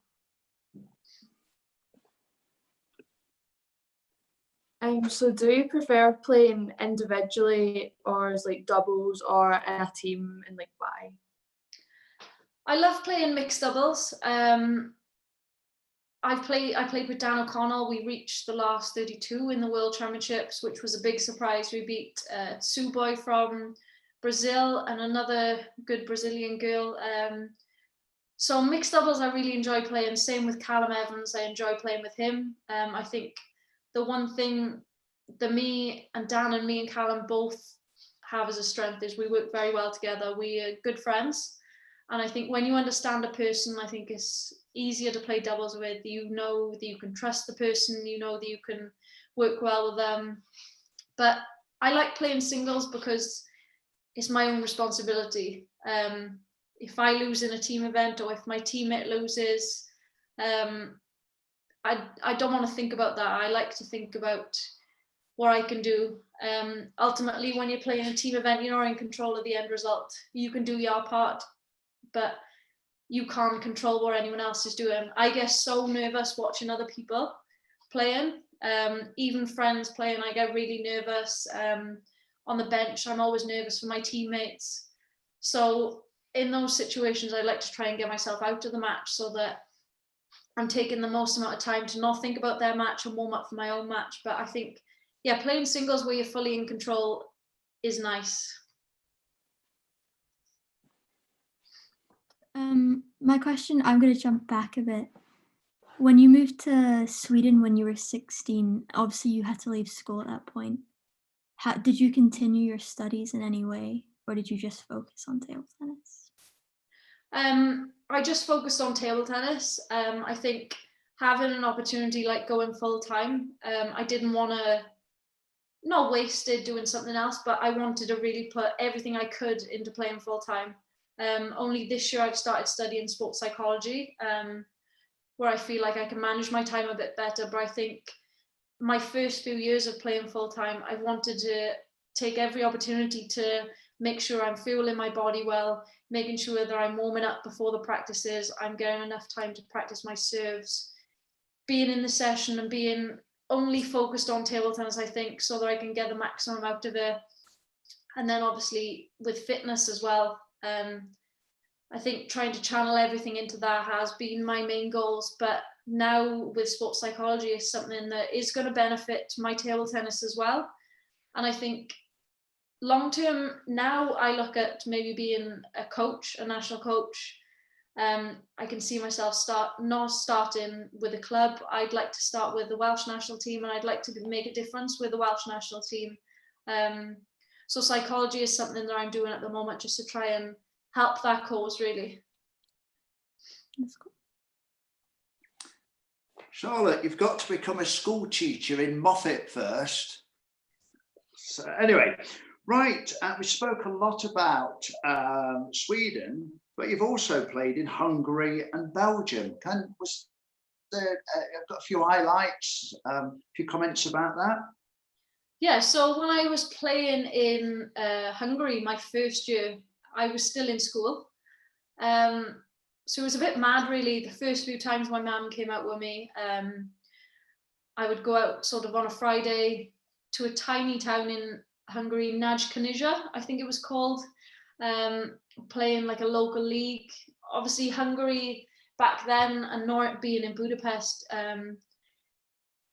[SPEAKER 7] So do you prefer playing individually or as doubles or in a team, and why?
[SPEAKER 3] I love playing mixed doubles. I played with Dan O'Connell. We reached the last 32 in the World Championships, which was a big surprise. We beat Suboy from Brazil and another good Brazilian girl. So mixed doubles I really enjoy playing. Same with Callum Evans, I enjoy playing with him. I think the one thing that me and Dan and me and Callum both have as a strength is we work very well together. We are good friends. And I think when you understand a person, I think it's easier to play doubles with. You know that you can trust the person, you know that you can work well with them. But I like playing singles because it's my own responsibility. If I lose in a team event or if my teammate loses, I don't want to think about that. I like to think about what I can do. Ultimately, when you're playing a team event, you're not in control of the end result. You can do your part, but you can't control what anyone else is doing. I get so nervous watching other people playing, even friends playing. I get really nervous. On the bench, I'm always nervous for my teammates. So in those situations, I like to try and get myself out of the match so that I'm taking the most amount of time to not think about their match and warm up for my own match. But I think, yeah, playing singles where you're fully in control is nice.
[SPEAKER 5] My question, I'm going to jump back a bit. When you moved to Sweden when you were 16, obviously you had to leave school at that point. Did you continue your studies in any way, or did you just focus on table tennis?
[SPEAKER 3] I just focused on table tennis. I think having an opportunity like going full time, I didn't want to, not wasted doing something else, but I wanted to really put everything I could into playing full time. Only this year I've started studying sports psychology, where I feel like I can manage my time a bit better. But I think my first few years of playing full time, I wanted to take every opportunity to make sure I'm fueling my body well, making sure that I'm warming up before the practices, I'm getting enough time to practice my serves, being in the session and being only focused on table tennis, I think, so that I can get the maximum out of it. And then obviously with fitness as well, I think trying to channel everything into that has been my main goals. But now with sports psychology is something that is going to benefit my table tennis as well. And I think long term now I look at maybe being a coach, a national coach. I can see myself not starting with a club. I'd like to start with the Welsh national team, and I'd like to make a difference with the Welsh national team. So psychology is something that I'm doing at the moment just to try and help that cause, really.
[SPEAKER 5] That's cool.
[SPEAKER 2] Charlotte, you've got to become a school teacher in Moffat first. So anyway, right, we spoke a lot about Sweden, but you've also played in Hungary and Belgium. I've got a few highlights, a few comments about that.
[SPEAKER 3] Yeah, so when I was playing in Hungary, my first year, I was still in school. So it was a bit mad, really. The first few times my mum came out with me, I would go out sort of on a Friday to a tiny town in Hungary, Nagykanizsa, I think it was called, playing like a local league. Obviously Hungary back then, and nor being in Budapest,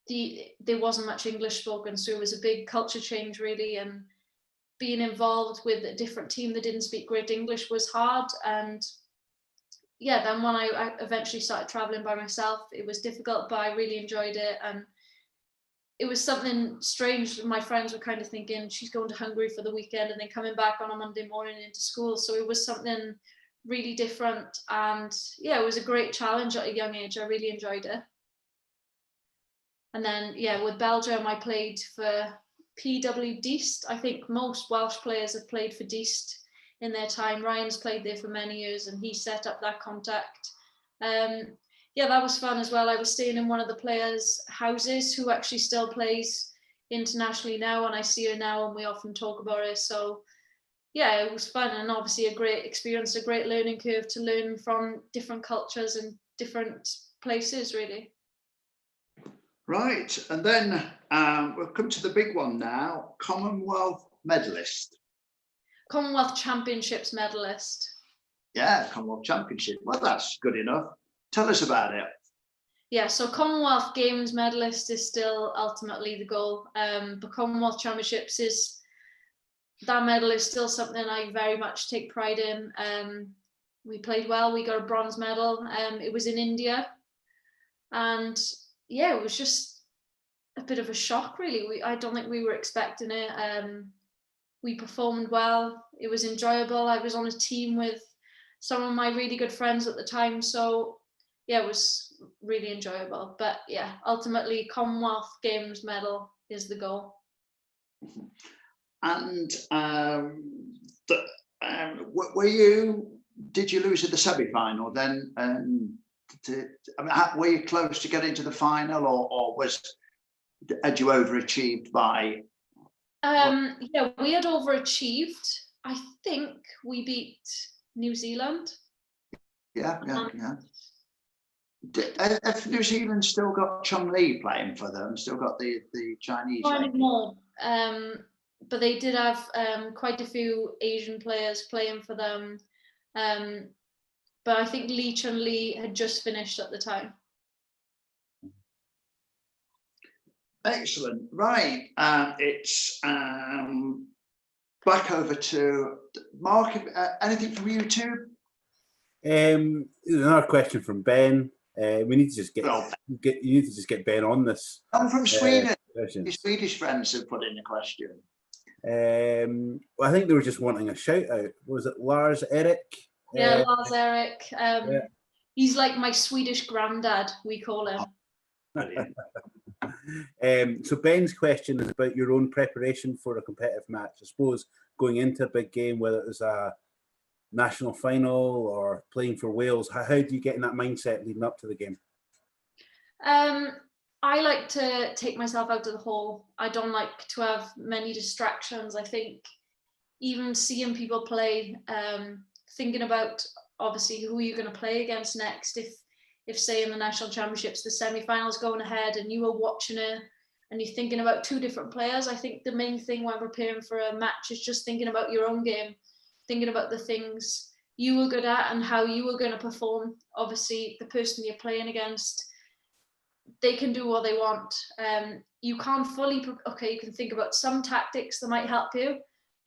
[SPEAKER 3] there wasn't much English spoken, so it was a big culture change, really, and being involved with a different team that didn't speak great English was hard. And yeah, then when I eventually started traveling by myself, it was difficult, but I really enjoyed it. And it was something strange. My friends were kind of thinking she's going to Hungary for the weekend and then coming back on a Monday morning into school. So it was something really different. And yeah, it was a great challenge at a young age. I really enjoyed it. And then, yeah, with Belgium, I played for PW Diest. I think most Welsh players have played for Diest in their time. Ryan's played there for many years, and he set up that contact. Yeah, that was fun as well. I was staying in one of the players' houses who actually still plays internationally now, and I see her now and we often talk about it. So yeah, it was fun, and obviously a great experience, a great learning curve to learn from different cultures and different places, really.
[SPEAKER 2] Right, and then we'll come to the big one now, Commonwealth medalist.
[SPEAKER 3] Commonwealth Championships medalist.
[SPEAKER 2] Yeah, Commonwealth Championship. Well, that's good enough. Tell us about it.
[SPEAKER 3] Yeah, so Commonwealth Games medalist is still ultimately the goal. But Commonwealth Championships that medal is still something I very much take pride in. We played well, we got a bronze medal. It was in India. And yeah, it was just a bit of a shock, really. I don't think we were expecting it. we performed well. It was enjoyable. I was on a team with some of my really good friends at the time. So yeah, it was really enjoyable. But yeah, ultimately Commonwealth Games medal is the goal.
[SPEAKER 2] And did you lose at the semi-final then? Were you close to getting to the final, or had you overachieved by?
[SPEAKER 3] Yeah, we had overachieved. I think we beat New Zealand.
[SPEAKER 2] Yeah. Have New Zealand still got Chung Lee playing for them? Still got the Chinese?
[SPEAKER 3] Not anymore. But they did have quite a few Asian players playing for them. But I think Lee Chun Lee had just finished at the time.
[SPEAKER 2] Excellent. Right. It's back over to Mark. Anything from you too?
[SPEAKER 4] Another question from Ben. We need to just you need to just get Ben on this.
[SPEAKER 2] I'm from Sweden. Your Swedish friends have put in a question.
[SPEAKER 4] Well, I think they were just wanting a shout out. Was it Lars Erik?
[SPEAKER 3] Yeah, Lars Erik. Yeah. He's like my Swedish granddad, we call him.
[SPEAKER 2] Brilliant.
[SPEAKER 4] So Ben's question is about your own preparation for a competitive match. I suppose going into a big game, whether it was a national final or playing for Wales, how do you get in that mindset leading up to the game?
[SPEAKER 3] I like to take myself out of the hole. I don't like to have many distractions. I think even seeing people play, thinking about obviously who you're going to play against next. If say in the national championships, the semi-finals going ahead and you are watching it and you're thinking about two different players, I think the main thing when preparing for a match is just thinking about your own game, thinking about the things you were good at and how you were going to perform. Obviously, the person you're playing against, they can do what they want. You can't fully, you can think about some tactics that might help you,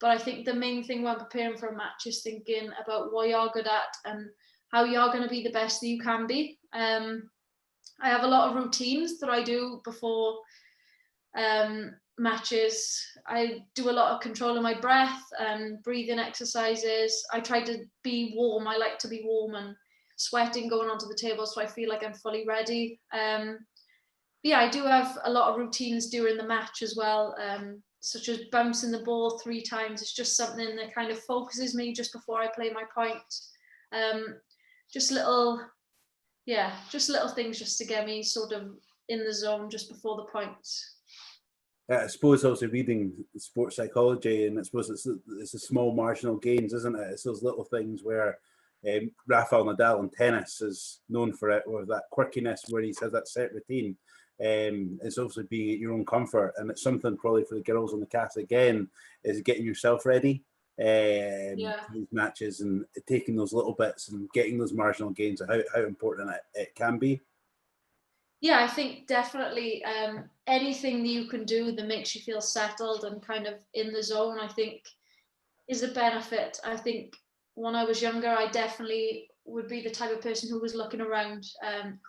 [SPEAKER 3] but I think the main thing when preparing for a match is thinking about what you're good at and how you're going to be the best that you can be. I have a lot of routines that I do before matches. I do a lot of controlling my breath and breathing exercises. I try to be warm. I like to be warm and sweating going onto the table so I feel like I'm fully ready. Yeah, I do have a lot of routines during the match as well, such as bouncing the ball 3 times. It's just something that kind of focuses me just before I play my point. Just little things just to get me sort of in the zone just before the points.
[SPEAKER 4] I suppose also reading sports psychology, and I suppose it's a small marginal gains, isn't it? It's those little things where Rafael Nadal in tennis is known for it, or that quirkiness where he has that set routine. It's obviously being at your own comfort, and it's something probably for the girls on the cast again is getting yourself ready for these matches and taking those little bits and getting those marginal gains of how important it can be.
[SPEAKER 3] Yeah, I think definitely anything that you can do that makes you feel settled and kind of in the zone, I think is a benefit. I think when I was younger, I definitely would be the type of person who was looking around,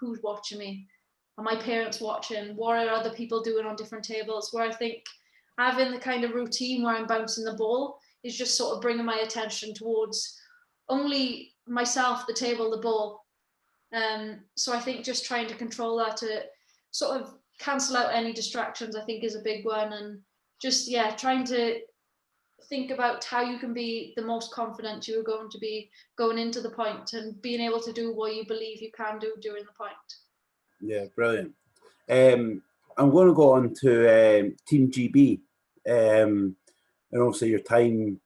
[SPEAKER 3] who's watching me, are my parents watching, what are other people doing on different tables, where I think having the kind of routine where I'm bouncing the ball is just sort of bringing my attention towards only myself, the table, the ball. So I think just trying to control that to sort of cancel out any distractions, I think is a big one. And just, trying to think about how you can be the most confident you are going to be going into the point and being able to do what you believe you can do during the point. Yeah,
[SPEAKER 4] brilliant. I'm going to go on to Team GB. And also your time,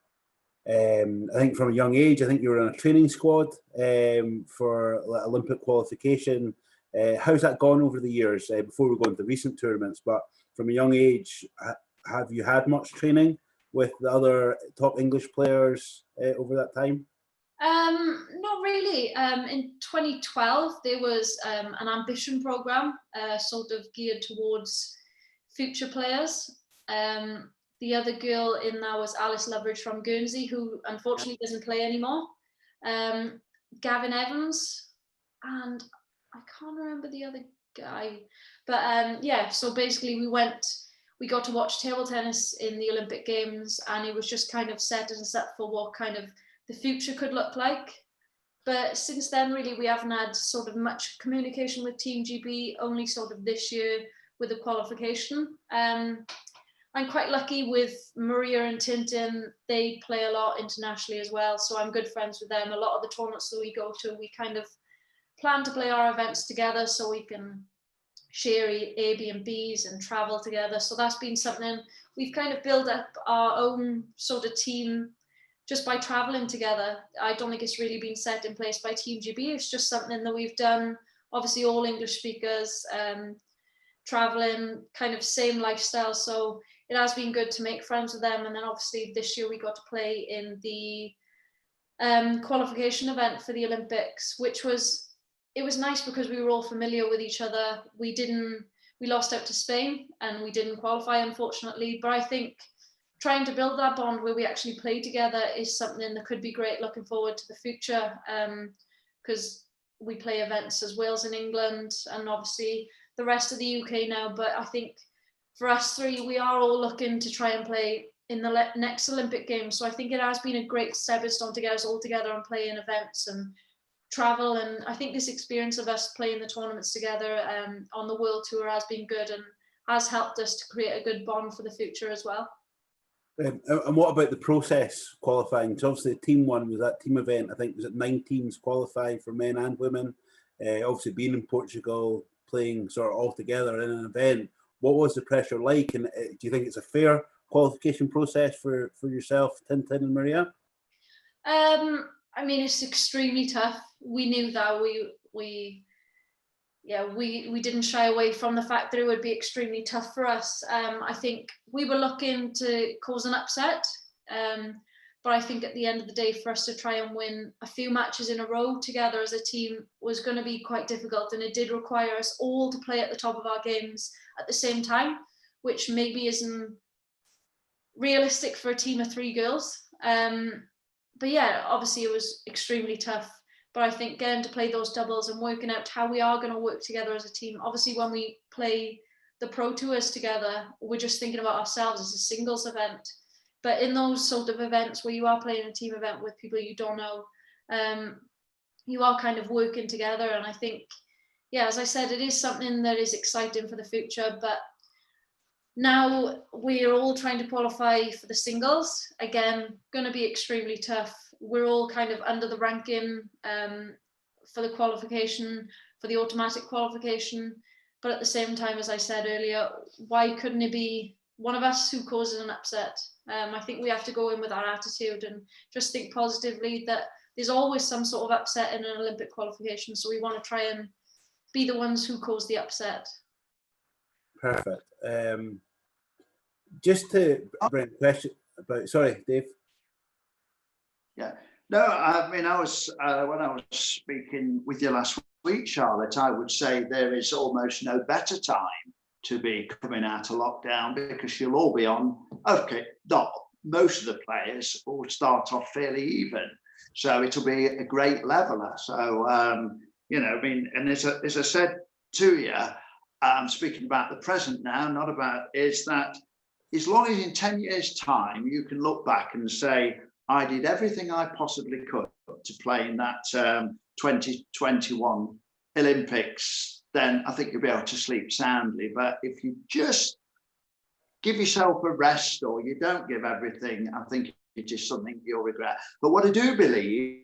[SPEAKER 4] I think from a young age, I think you were in a training squad for Olympic qualification. How's that gone over the years before we go into recent tournaments? But from a young age, have you had much training with the other top English players over that time?
[SPEAKER 3] Not really. In 2012, there was an ambition program sort of geared towards future players. The other girl in there was Alice Loveridge from Guernsey, who unfortunately doesn't play anymore. Gavin Evans, and I can't remember the other guy. But so basically we went we got to watch table tennis in the Olympic Games, and it was just kind of setting us up for what kind of the future could look like. But since then, really, we haven't had sort of much communication with Team GB, only sort of this year with the qualification. I'm quite lucky with Maria and Tintin. They play a lot internationally as well, so I'm good friends with them. A lot of the tournaments that we go to, we kind of plan to play our events together so we can share Airbnbs and travel together. So that's been something we've kind of built up our own sort of team just by traveling together. I don't think it's really been set in place by Team GB. It's just something that we've done, obviously all English speakers, traveling, kind of same lifestyle. So it has been good to make friends with them. And then obviously this year we got to play in the qualification event for the Olympics, which was, it was nice because we were all familiar with each other. We lost out to Spain and we didn't qualify, unfortunately. But I think trying to build that bond where we actually play together is something that could be great looking forward to the future, because we play events as Wales and England and obviously the rest of the UK now. But I think for us three, we are all looking to try and play in the next Olympic Games. So I think it has been a great stepping stone to get us all together and play in events and travel. And I think this experience of us playing the tournaments together on the world tour has been good and has helped us to create a good bond for the future as well.
[SPEAKER 4] And what about the process qualifying? So obviously the team one was that team event. I think was it 9 teams qualifying for men and women. Obviously being in Portugal, playing sort of all together in an event. What was the pressure like? And do you think it's a fair qualification process for yourself, Tintin and Maria?
[SPEAKER 3] I mean, it's extremely tough. We knew that we didn't shy away from the fact that it would be extremely tough for us. I think we were looking to cause an upset, but I think at the end of the day, for us to try and win a few matches in a row together as a team was going to be quite difficult, and it did require us all to play at the top of our games at the same time, which maybe isn't realistic for a team of 3 girls. But yeah, obviously it was extremely tough. But I think getting to play those doubles and working out how we are going to work together as a team. Obviously, when we play the pro tours together, we're just thinking about ourselves as a singles event. But in those sort of events where you are playing a team event with people you don't know, you are kind of working together. And I think, yeah, as I said, it is something that is exciting for the future. But now we're all trying to qualify for the singles. Again, going to be extremely tough. We're all kind of under the ranking for the qualification, for the automatic qualification. But at the same time, as I said earlier, why couldn't it be one of us who causes an upset? I think we have to go in with our attitude and just think positively that there's always some sort of upset in an Olympic qualification. So we want to try and be the ones who cause the upset.
[SPEAKER 4] Perfect. Just to bring a question about, sorry, Dave.
[SPEAKER 2] Yeah, no, I mean, I was when I was speaking with you last week, Charlotte, I would say there is almost no better time to be coming out of lockdown because you'll all be on, okay, not most of the players will start off fairly even. So it'll be a great leveler. So, you know, I mean, and as I said to you, I'm speaking about the present now, not about, is that as long as in 10 years' time, you can look back and say, I did everything I possibly could to play in that 2021 Olympics, then I think you'll be able to sleep soundly. But if you just give yourself a rest or you don't give everything, I think it's just something you'll regret. But what I do believe,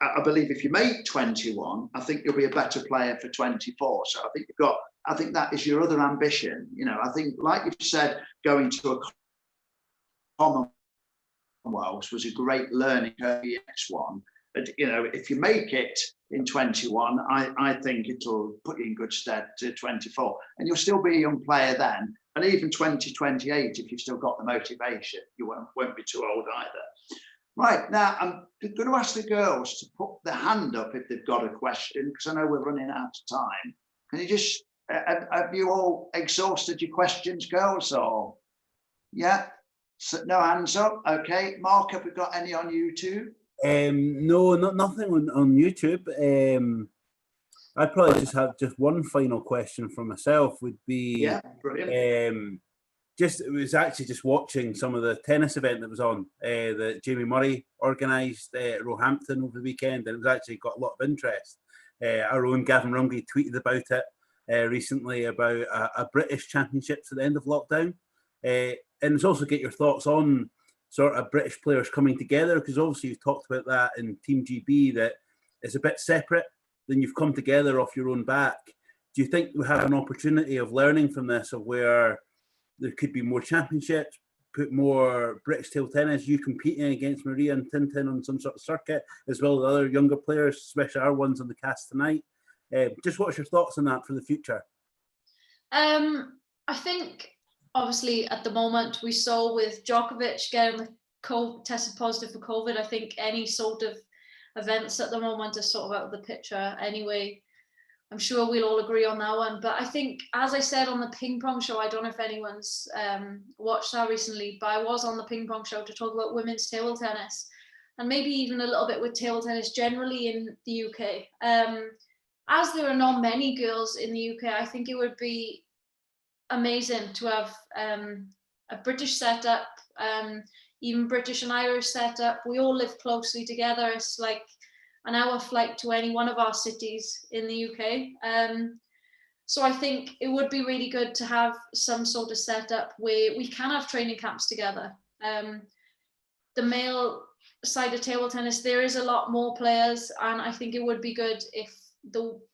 [SPEAKER 2] I believe if you make 21, I think you'll be a better player for 24. So I think that is your other ambition. You know, I think, like you've said, going to a Commonwealth was a great learning curve, the next one. But, you know, if you make it in 21, I think it'll put you in good stead to 24. And you'll still be a young player then. And even 2028, if you've still got the motivation, you won't be too old either. Right, now I'm going to ask the girls to put their hand up if they've got a question, because I know we're running out of time. Can you just, have you all exhausted your questions, girls, or? Yeah, so no hands up. Okay, Mark, have we got any on YouTube?
[SPEAKER 4] No, nothing on YouTube. I'd probably just have one final question for myself would be,
[SPEAKER 2] yeah, brilliant.
[SPEAKER 4] it was actually just watching some of the tennis event that was on that Jamie Murray organised at Roehampton over the weekend, and it was actually got a lot of interest. Our own Gavin Rumsey tweeted about it recently about a British Championships at the end of lockdown, and it's also get your thoughts on sort of British players coming together, because obviously you've talked about that in Team GB, that it's a bit separate, then you've come together off your own back. Do you think we have an opportunity of learning from this, of where there could be more championships, put more British table tennis, you competing against Maria and Tintin on some sort of circuit, as well as other younger players, especially our ones on the cast tonight? Just what's your thoughts on that for the future?
[SPEAKER 3] I think, obviously, at the moment, we saw with Djokovic getting tested positive for COVID, I think any sort of events at the moment are sort of out of the picture anyway. I'm sure we'll all agree on that one. But I think, as I said on the ping pong show, I don't know if anyone's watched that recently, but I was on the ping pong show to talk about women's table tennis, and maybe even a little bit with table tennis generally in the UK. As there are not many girls in the UK, I think it would be amazing to have a British setup, even British and Irish setup. We all live closely together. It's like an hour flight to any one of our cities in the UK. So I think it would be really good to have some sort of setup where we can have training camps together. The male side of table tennis, there is a lot more players, and I think it would be good if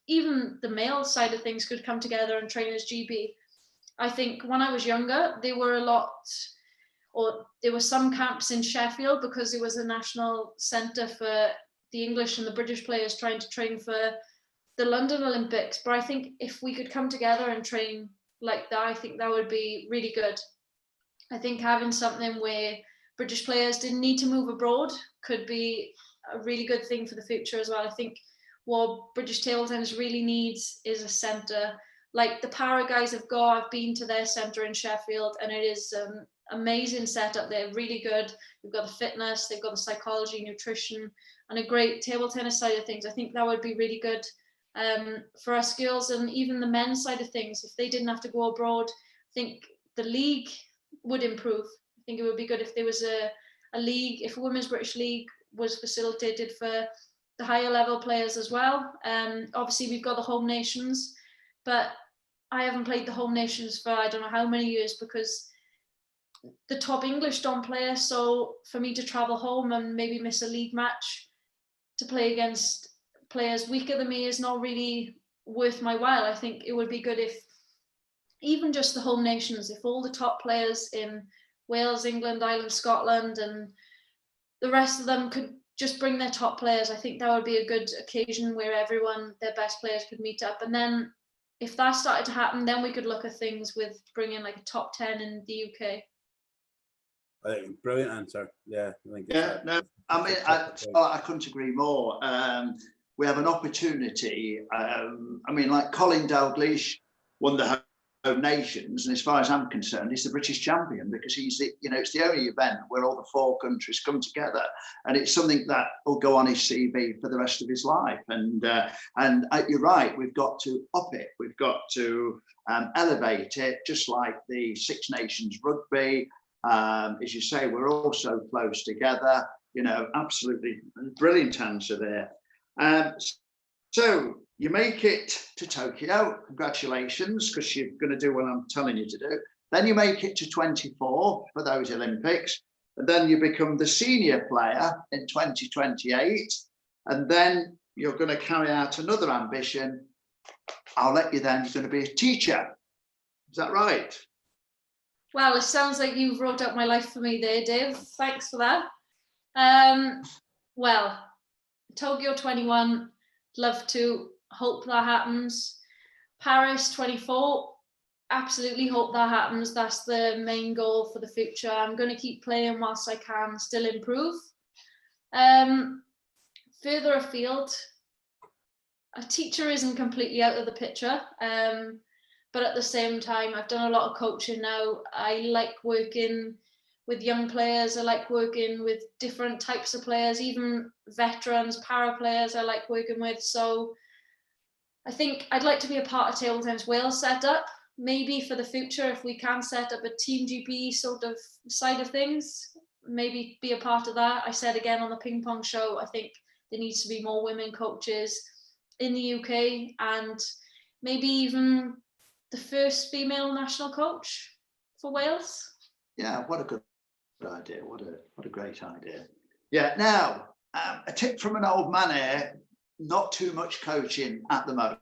[SPEAKER 3] even the male side of things could come together and train as GB. I think when I was younger, there were some camps in Sheffield, because it was a national centre for the English and the British players trying to train for the London Olympics. But I think if we could come together and train like that, I think that would be really good. I think having something where British players didn't need to move abroad could be a really good thing for the future as well. I think what British table tennis really needs is a centre like the Para guys have got. I've been to their centre in Sheffield, and it is amazing setup. They're really good. They've got the fitness, they've got the psychology, nutrition, and a great table tennis side of things. I think that would be really good for us girls, and even the men's side of things. If they didn't have to go abroad, I think the league would improve. I think it would be good if there was a league, if a Women's British League was facilitated for the higher level players as well. Obviously, we've got the home nations, but I haven't played the home nations for I don't know how many years, because the top English don't play. So for me to travel home and maybe miss a league match to play against players weaker than me is not really worth my while. I think it would be good if even just the home nations, if all the top players in Wales, England, Ireland, Scotland, and the rest of them could just bring their top players. I think that would be a good occasion where everyone, their best players, could meet up. And then if that started to happen, then we could look at things with bringing like a top 10 in the UK.
[SPEAKER 4] I think brilliant answer. Yeah, I think
[SPEAKER 2] I couldn't agree more. We have an opportunity. Like Colin Dalglish won the home nations, and as far as I'm concerned, he's the British champion, because he's it's the only event where all the four countries come together, and it's something that will go on his CV for the rest of his life. And you're right, we've got to up it. We've got to elevate it, just like the Six Nations rugby. As you say, we're all so close together. Absolutely brilliant answer there. So you make it to Tokyo. Congratulations, because you're going to do what I'm telling you to do. Then you make it to 24 for those Olympics. And then you become the senior player in 2028. And then you're going to carry out another ambition. I'll let you then, you're going to be a teacher. Is that right?
[SPEAKER 3] Well, it sounds like you've wrote up my life for me there, Dave. Thanks for that. Well, Tokyo 21, love to, hope that happens. Paris 24, absolutely hope that happens. That's the main goal for the future. I'm going to keep playing whilst I can still improve. Further afield, a teacher isn't completely out of the picture. But at the same time, I've done a lot of coaching now. I like working with young players. I like working with different types of players, even veterans, para players I like working with. So I think I'd like to be a part of Table Tennis Wales setup. maybe for the future, if we can set up a team GP sort of side of things, maybe be a part of that. I said again on the ping pong show, I think there needs to be more women coaches in the UK, and maybe even the first female national coach for Wales.
[SPEAKER 2] Yeah, what a good idea. What a great idea. Yeah, now, a tip from an old man here, not too much coaching at the moment.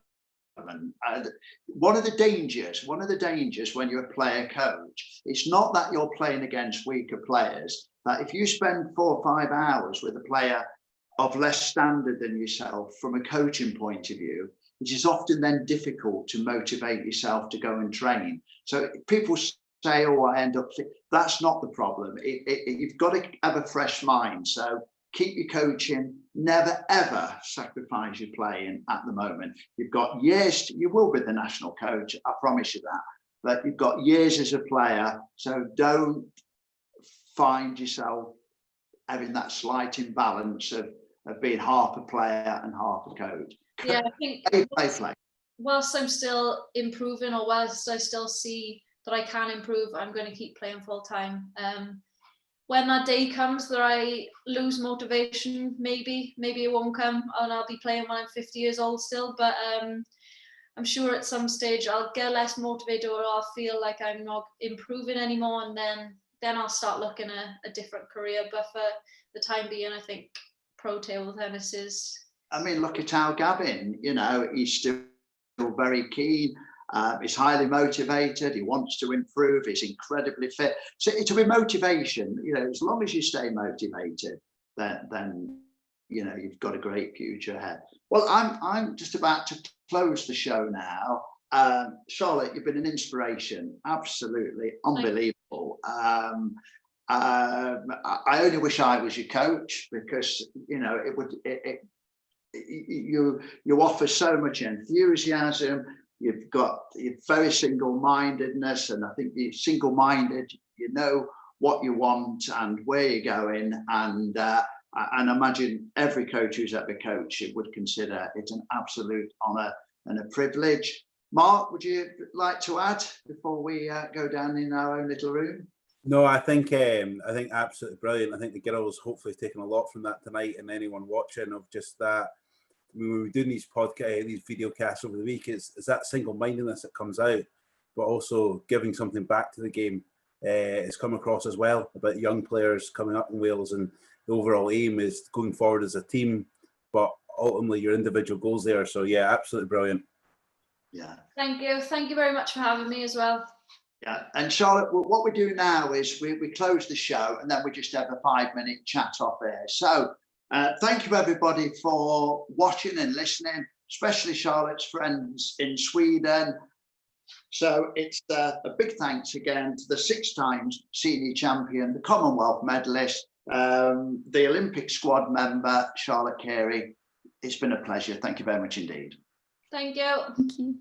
[SPEAKER 2] One of the dangers when you're a player coach, it's not that you're playing against weaker players, that if you spend 4 or 5 hours with a player of less standard than yourself from a coaching point of view, it is often then difficult to motivate yourself to go and train. So people say, oh, I end up, that's not the problem. You've got to have a fresh mind. So keep your coaching, never ever sacrifice your playing at the moment. You've got years, you will be the national coach, I promise you that, but you've got years as a player, so don't find yourself having that slight imbalance of being half a player and half a coach.
[SPEAKER 3] Yeah, I think
[SPEAKER 2] play.
[SPEAKER 3] Whilst I'm still improving, or whilst I still see that I can improve, I'm going to keep playing full time. When that day comes that I lose motivation, maybe it won't come and I'll be playing when I'm 50 years old still, but I'm sure at some stage I'll get less motivated, or I'll feel like I'm not improving anymore, and then I'll start looking at a different career. But for the time being, I think pro table tennis is...
[SPEAKER 2] I mean, look at Al Gavin, you know, he's still very keen. He's highly motivated. He wants to improve. He's incredibly fit. So it'll be motivation. You know, as long as you stay motivated, then you know you've got a great future ahead. Well, I'm just about to close the show now. Charlotte, you've been an inspiration. Absolutely unbelievable. I only wish I was your coach, because you know you offer so much enthusiasm. You've got your very single-mindedness, and I think you're single-minded. You know what you want and where you're going, and imagine every coach who's ever coached it would consider it an absolute honour and a privilege. Mark, would you like to add before we go down in our own little room?
[SPEAKER 4] No, I think absolutely brilliant. I think the girls hopefully taken a lot from that tonight, and anyone watching, of just that. When we were doing these podcasts, these video casts over the week, it's that single-mindedness that comes out, but also giving something back to the game. It's come across as well about young players coming up in Wales, and the overall aim is going forward as a team, but ultimately your individual goals there. So yeah, absolutely brilliant.
[SPEAKER 2] Yeah.
[SPEAKER 3] Thank you very much for having me as well.
[SPEAKER 2] Yeah, and Charlotte, what we do now is we close the show, and then we just have a 5-minute chat off air. So thank you everybody for watching and listening, especially Charlotte's friends in Sweden. So it's a big thanks again to the 6 times senior champion, the Commonwealth medalist, the Olympic squad member, Charlotte Carey. It's been a pleasure. Thank you very much indeed.
[SPEAKER 3] Thank you.
[SPEAKER 5] Thank you.